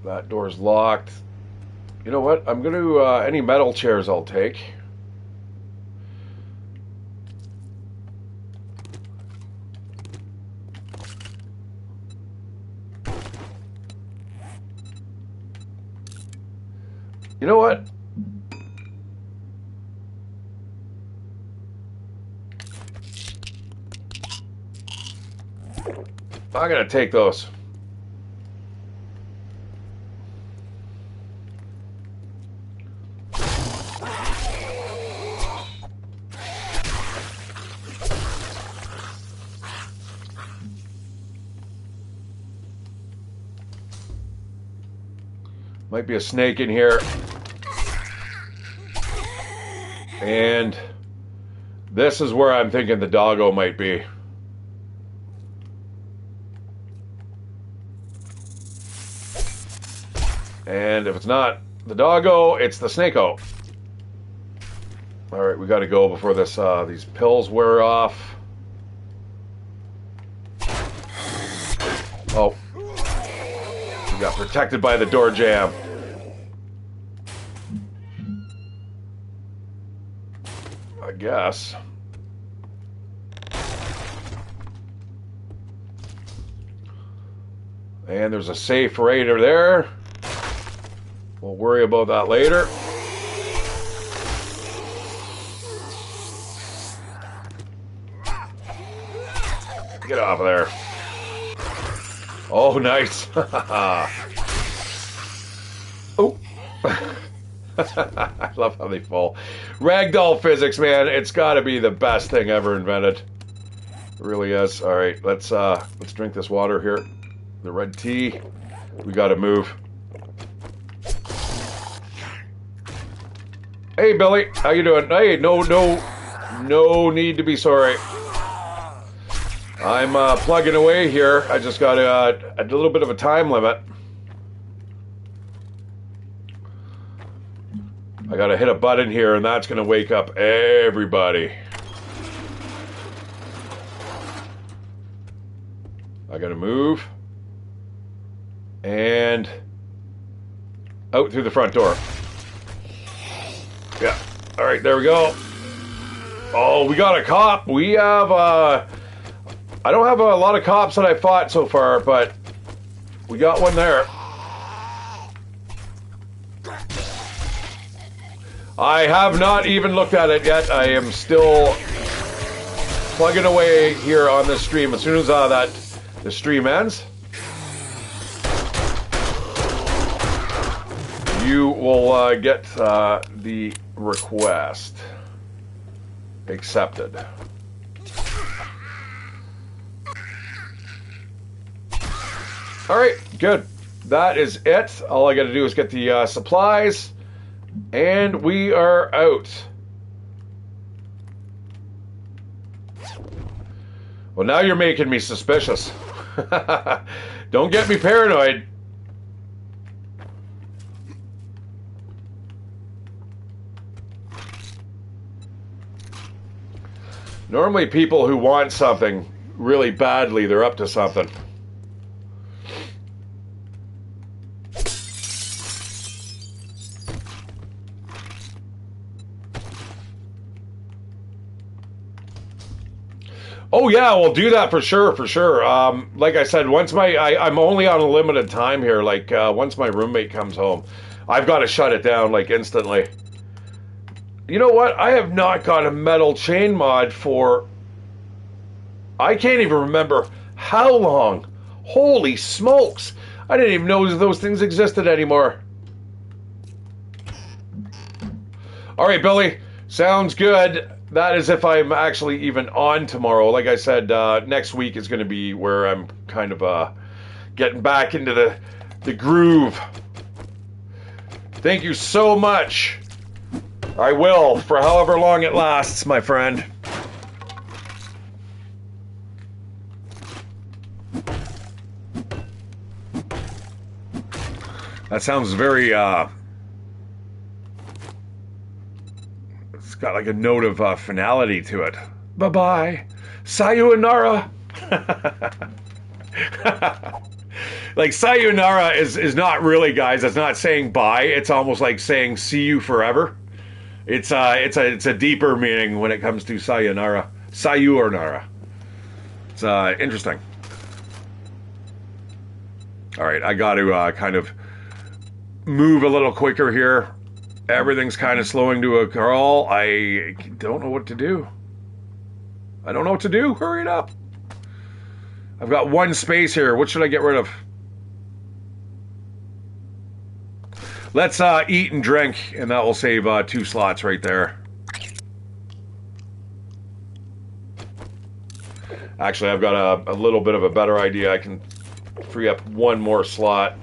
That door's locked. You know what? I'm going to... any metal chairs I'll take. You know what? I'm going to take those. Might be a snake in here. And this is where I'm thinking the doggo might be. And if it's not the doggo, it's the snake-o. Alright, we gotta go before this these pills wear off. Oh. We got protected by the door jamb. I guess. And there's a safe right there. We'll worry about that later. Get off of there. Oh, nice. Oh. I love how they fall. Ragdoll physics, man. It's got to be the best thing ever invented. It really is. All right, let's drink this water here. The red tea. We got to move. Hey, Billy. How you doing? Hey, no need to be sorry. I'm plugging away here. I just got a little bit of a time limit. I gotta hit a button here, and that's gonna wake up everybody. I gotta move. And out through the front door. Yeah. Alright, there we go. Oh, we got a cop. We have I don't have a lot of cops that I fought so far, but we got one there. I have not even looked at it yet. I am still plugging away here on this stream. As soon as the stream ends, you will get the request accepted. All right, good. That is it. All I got to do is get the supplies, and we are out. Well, now you're making me suspicious. Don't get me paranoid. Normally people who want something really badly, they're up to something. Oh yeah, we'll do that for sure, for sure. Like I said, once I'm only on a limited time here. Like once my roommate comes home, I've got to shut it down like instantly. You know what? I have not got a metal chain mod for... I can't even remember how long. Holy smokes! I didn't even know those things existed anymore. All right, Billy. Sounds good. That is if I'm actually even on tomorrow. Like I said, next week is going to be where I'm kind of getting back into the groove. Thank you so much. I will, for however long it lasts, my friend. That sounds very, it's got like a note of finality to it. Bye-bye. Sayonara. Like, sayonara is not really, guys, it's not saying bye. It's almost like saying see you forever. It's a deeper meaning when it comes to sayonara. Sayonara. It's interesting. All right, I got to kind of move a little quicker here. Everything's kind of slowing to a crawl. I don't know what to do. I don't know what to do. Hurry it up. I've got one space here. What should I get rid of? Let's eat and drink, and that will save 2 slots right there. Actually, I've got a little bit of a better idea. I can free up 1 more slot.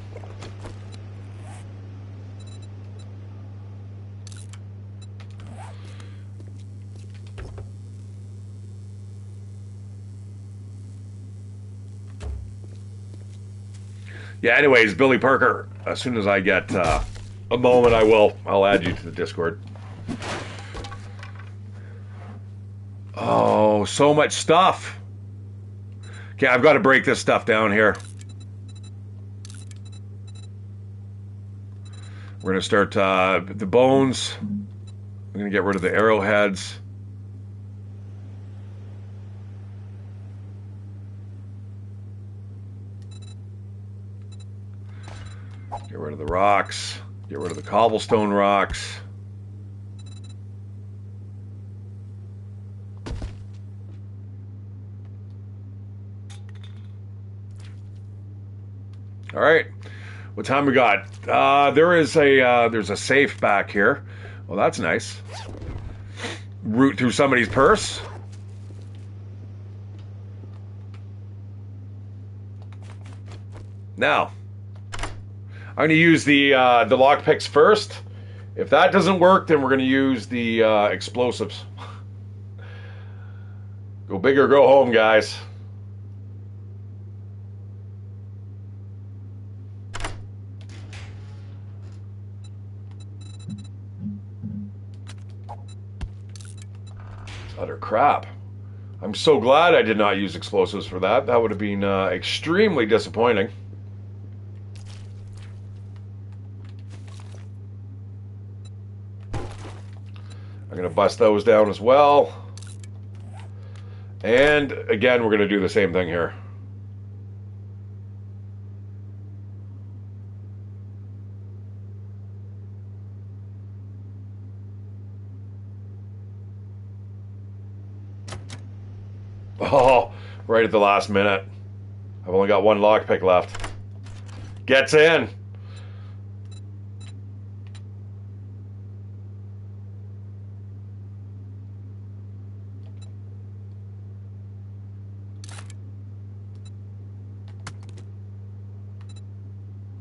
Yeah, anyways, Billy Parker, as soon as I get a moment, I'll add you to the Discord. Oh, so much stuff. Okay, I've got to break this stuff down here. We're going to start the bones. I'm going to get rid of the arrowheads. Get rid of the rocks. Get rid of the cobblestone rocks. All right. What time we got? There's a safe back here. Well, that's nice. Root through somebody's purse. Now, I'm going to use the lockpicks first. If that doesn't work, then we're going to use the explosives. Go big or go home, guys. It's utter crap. I'm so glad I did not use explosives for that. That would have been extremely disappointing. I'm going to bust those down as well. And again, we're going to do the same thing here. Oh, right at the last minute. I've only got one lockpick left. Gets in.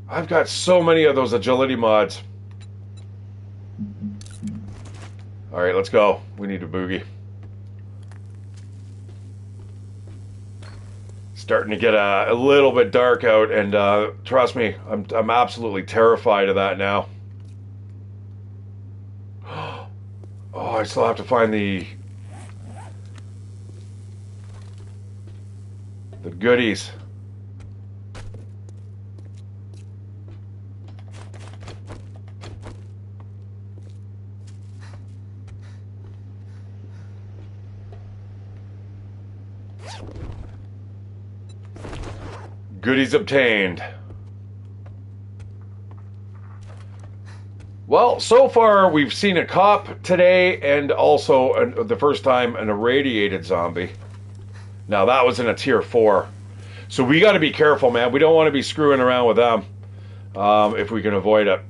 I've got so many of those agility mods. All right, let's go. We need a boogie. Starting to get a little bit dark out, and trust me, I'm absolutely terrified of that now. Oh, I still have to find the goodies. Goodies obtained. Well, so far we've seen a cop today, and also the first time an irradiated zombie. Now that was in a tier 4. So we got to be careful, man. We don't want to be screwing around with them if we can avoid it.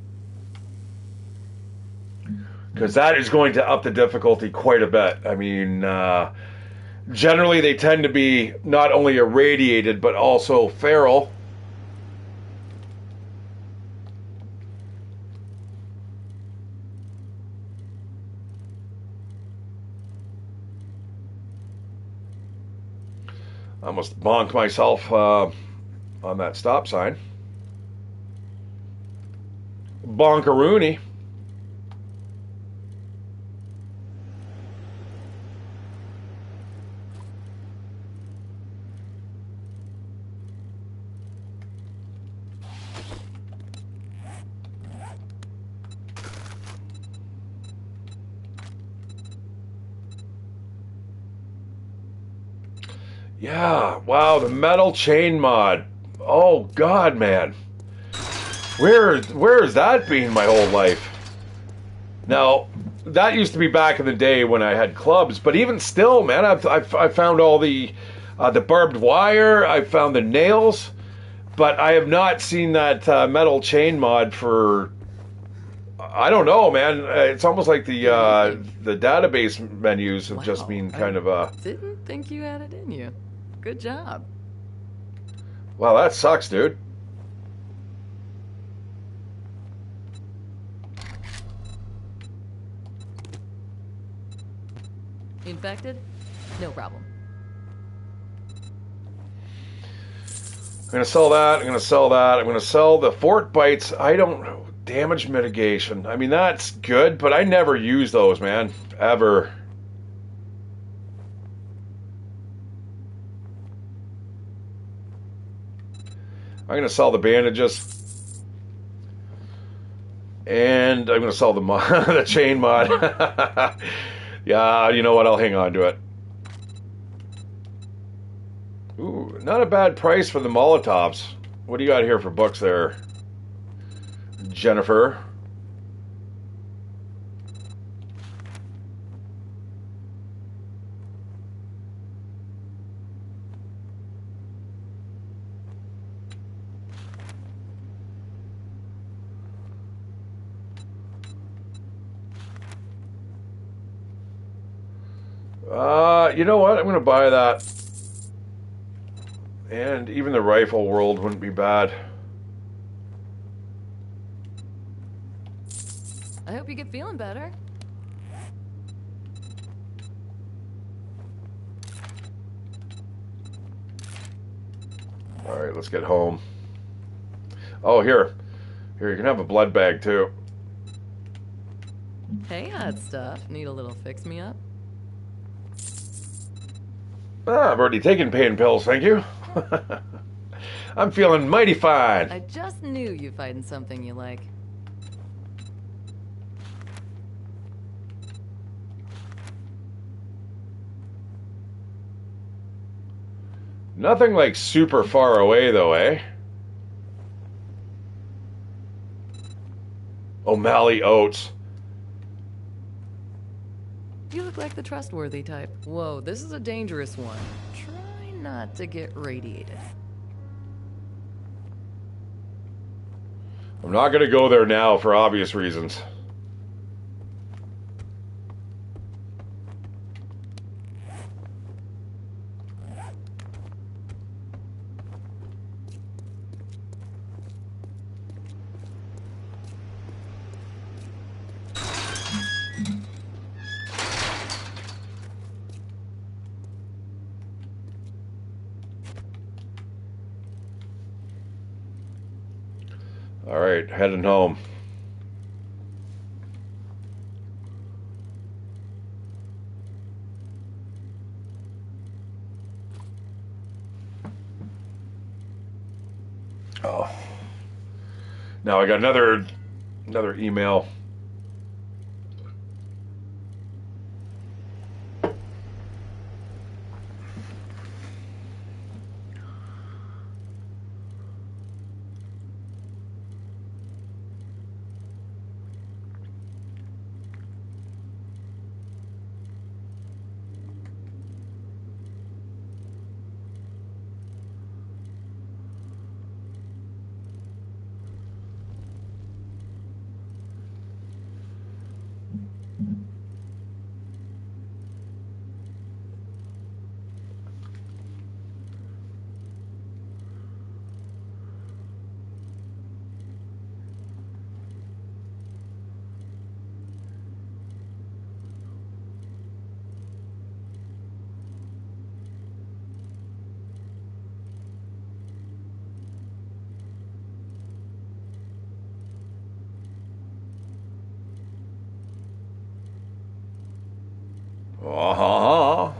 Because that is going to up the difficulty quite a bit. I mean, generally they tend to be not only irradiated, but also feral. I almost bonked myself on that stop sign. Bonkaroony. Yeah, wow, the metal chain mod. Oh God, man. Where has that been my whole life? Now, that used to be back in the day when I had clubs, but even still, man, I've found all the barbed wire, I've found the nails, but I have not seen that metal chain mod for, I don't know, man. It's almost like the database menus have just been kind of Didn't think you had it in you. Good job. Wow, that sucks, dude. Infected? No problem. I'm gonna sell that. I'm gonna sell that. I'm gonna sell the fort bites. I don't know. Damage mitigation. I mean, that's good, but I never use those, man. Ever. I'm going to sell the bandages. And I'm going to sell the the chain mod. Yeah, you know what? I'll hang on to it. Ooh, not a bad price for the Molotovs. What do you got here for books there, Jennifer? You know what? I'm going to buy that. And even the rifle world wouldn't be bad. I hope you get feeling better. All right, let's get home. Oh, here, you can have a blood bag too. Hey, hot stuff. Need a little fix-me-up? I've already taken pain pills, thank you. I'm feeling mighty fine. I just knew you'd find something you like. Nothing like super far away though, eh? O'Malley Oats. You look like the trustworthy type. Whoa, this is a dangerous one. Try not to get radiated. I'm not going to go there now for obvious reasons. All right, heading home. Oh. Now I got another email.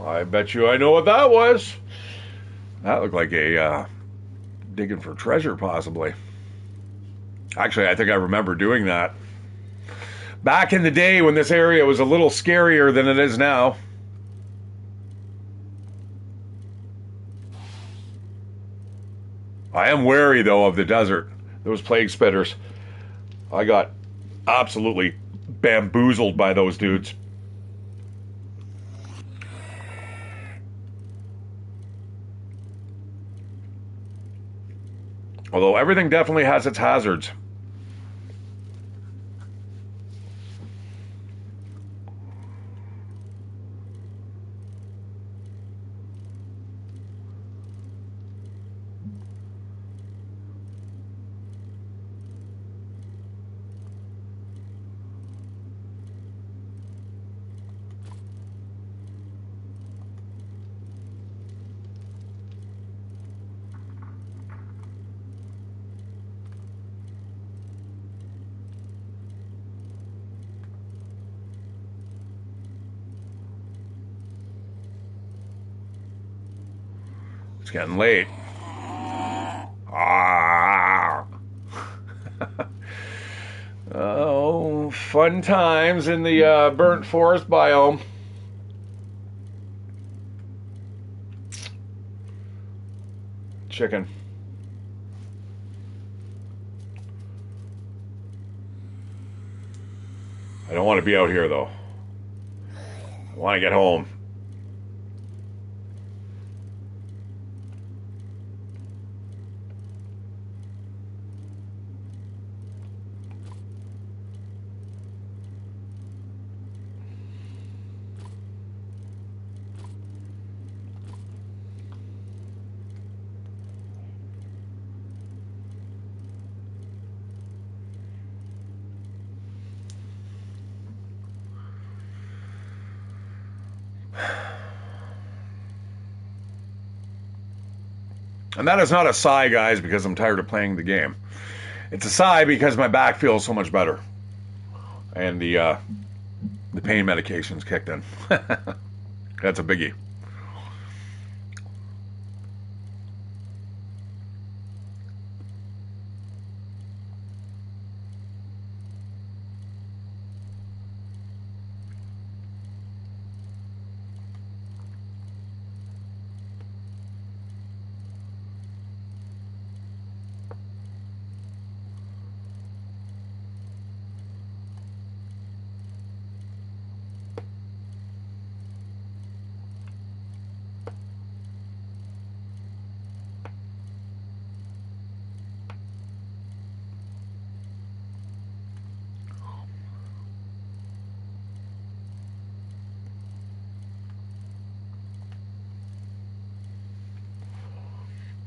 I bet you I know what that was. That looked like a digging for treasure, possibly. Actually, I think I remember doing that back in the day when this area was a little scarier than it is now. I am wary, though, of the desert. Those plague spitters. I got absolutely bamboozled by those dudes. Although everything definitely has its hazards. It's getting late. Ah. Oh, fun times in the burnt forest biome. Chicken. I don't want to be out here, though. I want to get home. And that is not a sigh, guys, because I'm tired of playing the game. It's a sigh because my back feels so much better. And the pain medication's kicked in. That's a biggie.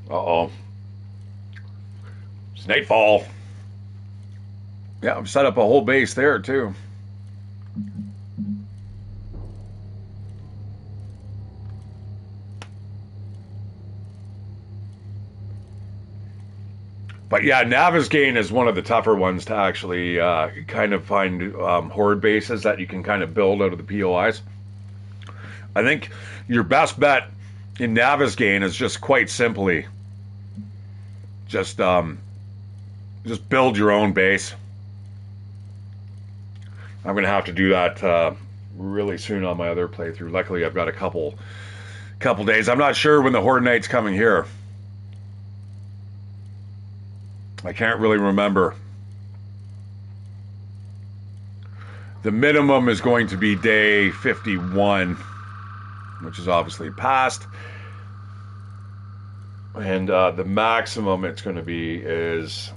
Uh-oh. It's nightfall. Yeah, I've set up a whole base there too. But yeah, Navezgane is one of the tougher ones to actually kind of find horde bases that you can kind of build out of the POIs. I think your best bet in Navezgane is just quite simply just build your own base. I'm going to have to do that really soon on my other playthrough. Luckily, I've got a couple days. I'm not sure when the Horde Knight's coming here. I can't really remember. The minimum is going to be day 51, which is obviously past. And the maximum it's going to be is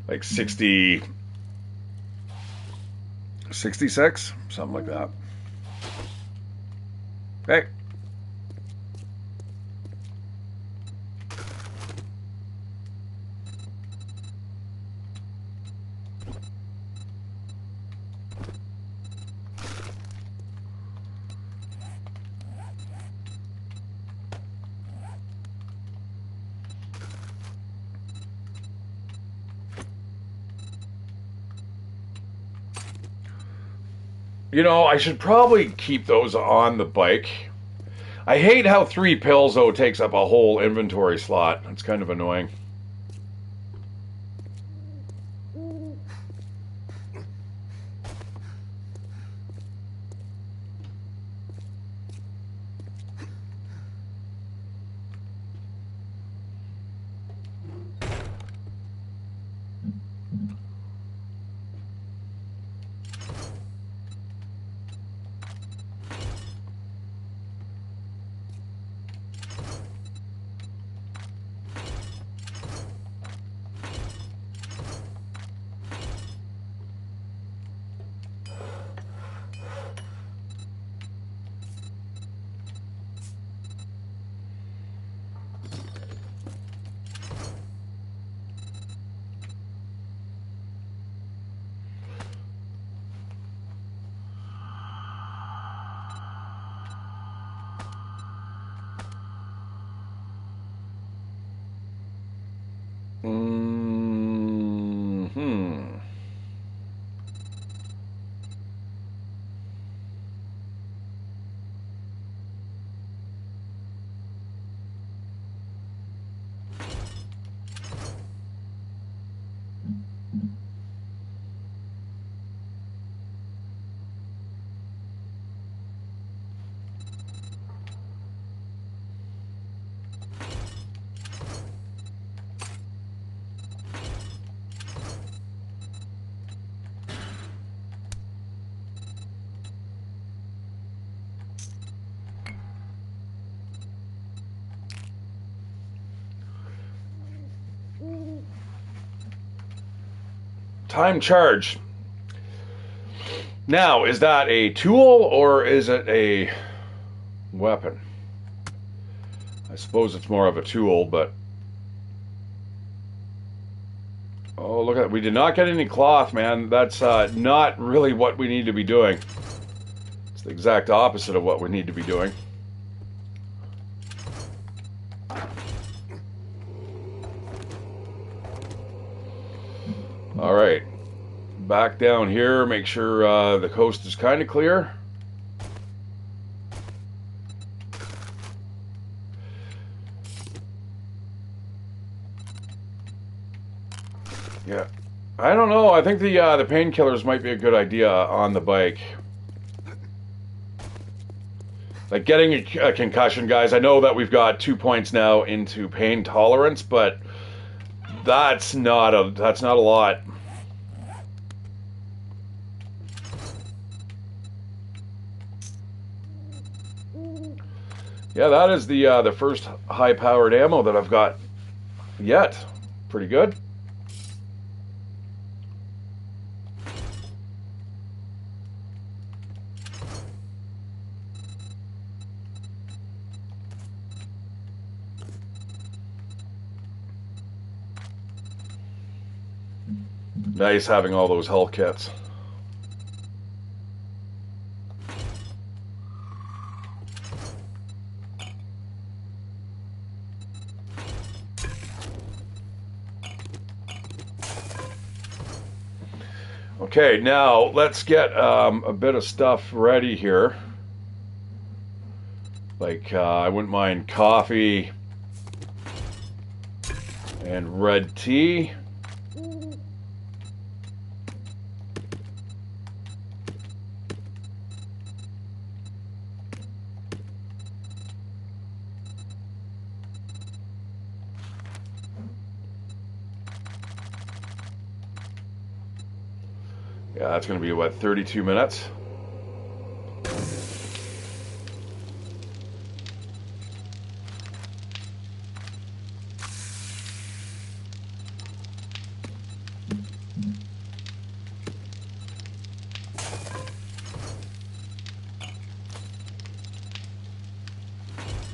like 60, 66, something like that. Hey. You know, I should probably keep those on the bike. I hate how 3 pills, though, takes up a whole inventory slot. It's kind of annoying. Hmm. Time charge. Now, is that a tool or is it a weapon? I suppose it's more of a tool, but... Oh, look at that. We did not get any cloth, man. That's not really what we need to be doing. It's the exact opposite of what we need to be doing. All right. Back down here, make sure the coast is kind of clear. Yeah, I don't know. I think the painkillers might be a good idea on the bike. Like getting a concussion, guys. I know that we've got 2 points now into pain tolerance, but that's not a lot. Yeah, that is the first high-powered ammo that I've got yet. Pretty good. Nice having all those health kits. Okay, now let's get a bit of stuff ready here. Like, I wouldn't mind coffee and red tea. Yeah, that's going to be, what, 32 minutes?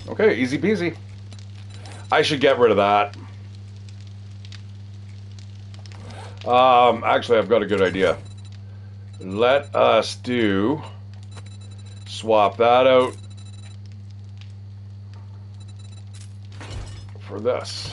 Okay, easy peasy. I should get rid of that. Actually, I've got a good idea. Let us swap that out for this.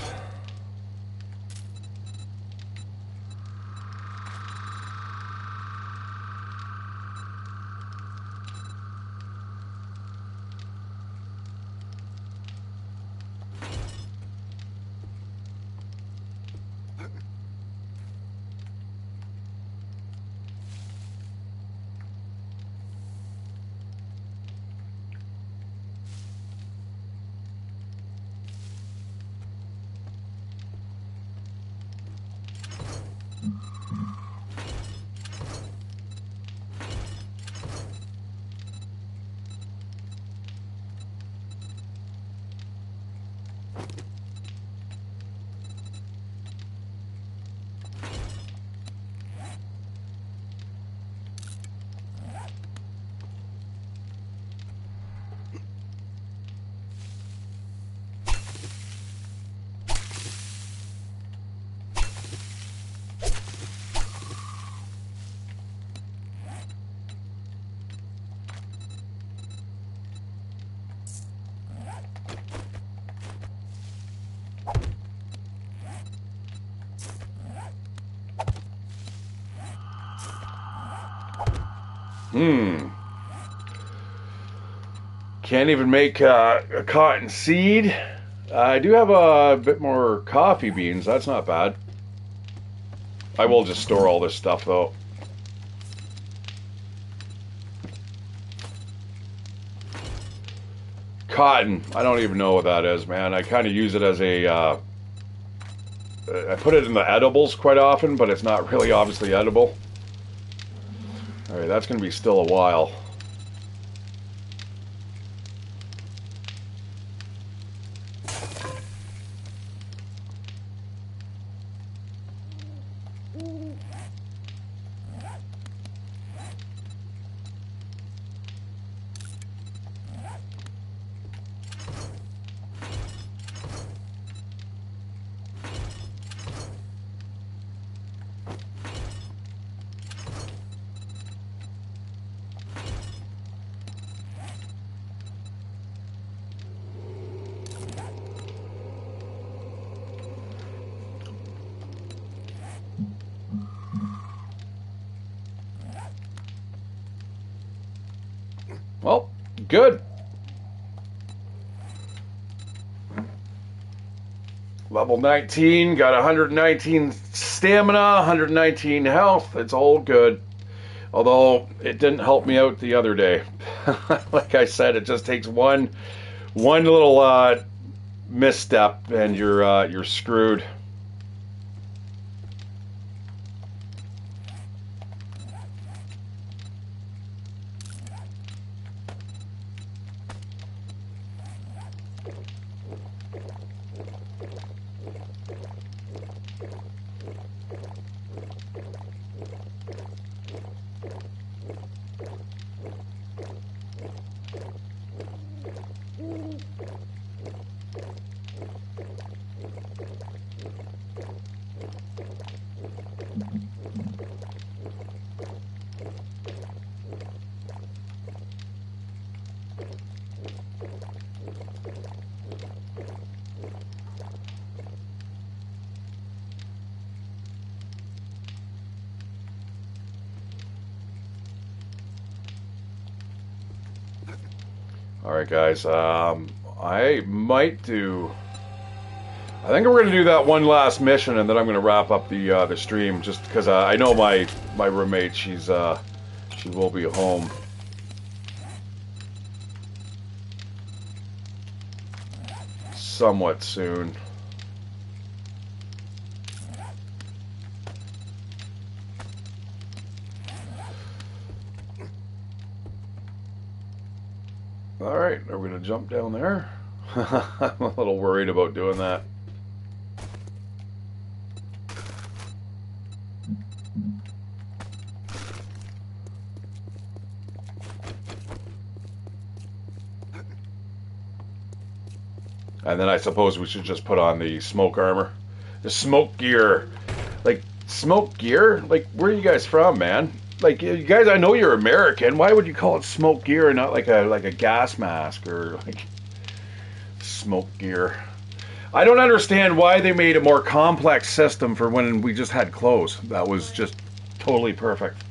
Can't even make a cotton seed. I do have a bit more coffee beans. That's not bad. I will just store all this stuff, though. Cotton. I don't even know what that is, man. I kind of use it as a... I put it in the edibles quite often, but it's not really obviously edible. Alright, that's going to be still a while. Well, good. Level 19, got 119 stamina, 119 health. It's all good. Although, it didn't help me out the other day. Like I said, it just takes one little misstep and you're screwed. All right, guys. I think we're gonna do that one last mission, and then I'm gonna wrap up the stream. Just because I know my roommate, she will be home. Somewhat soon. All right, are we gonna jump down there? I'm a little worried about doing that. And then I suppose we should just put on the smoke armor. The smoke gear. Like, smoke gear? Like, where are you guys from, man? Like, you guys, I know you're American. Why would you call it smoke gear and not like a gas mask or like smoke gear? I don't understand why they made a more complex system for when we just had clothes. That was just totally perfect.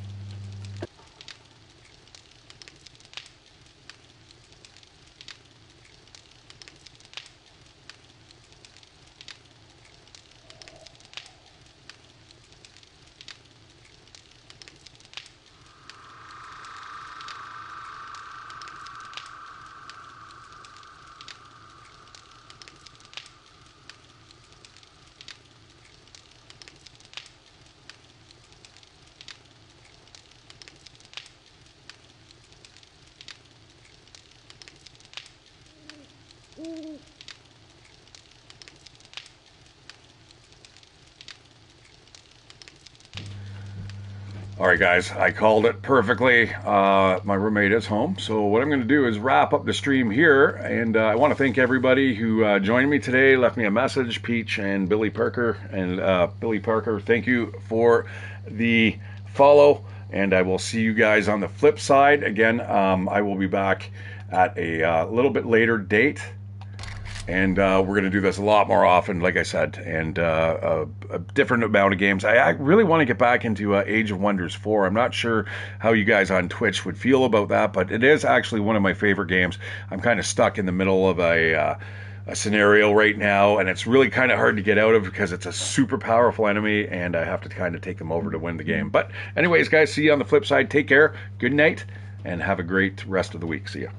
All right, guys, I called it perfectly. My roommate is home, so what I'm going to do is wrap up the stream here, and I want to thank everybody who joined me today, left me a message, Peach and Billy Parker. And Billy Parker, thank you for the follow, and I will see you guys on the flip side. Again, I will be back at a little bit later date. And we're going to do this a lot more often, like I said, and a different amount of games. I really want to get back into Age of Wonders 4. I'm not sure how you guys on Twitch would feel about that, but it is actually one of my favorite games. I'm kind of stuck in the middle of a scenario right now, and it's really kind of hard to get out of because it's a super powerful enemy, and I have to kind of take them over to win the game. But anyways, guys, see you on the flip side. Take care. Good night, and have a great rest of the week. See ya.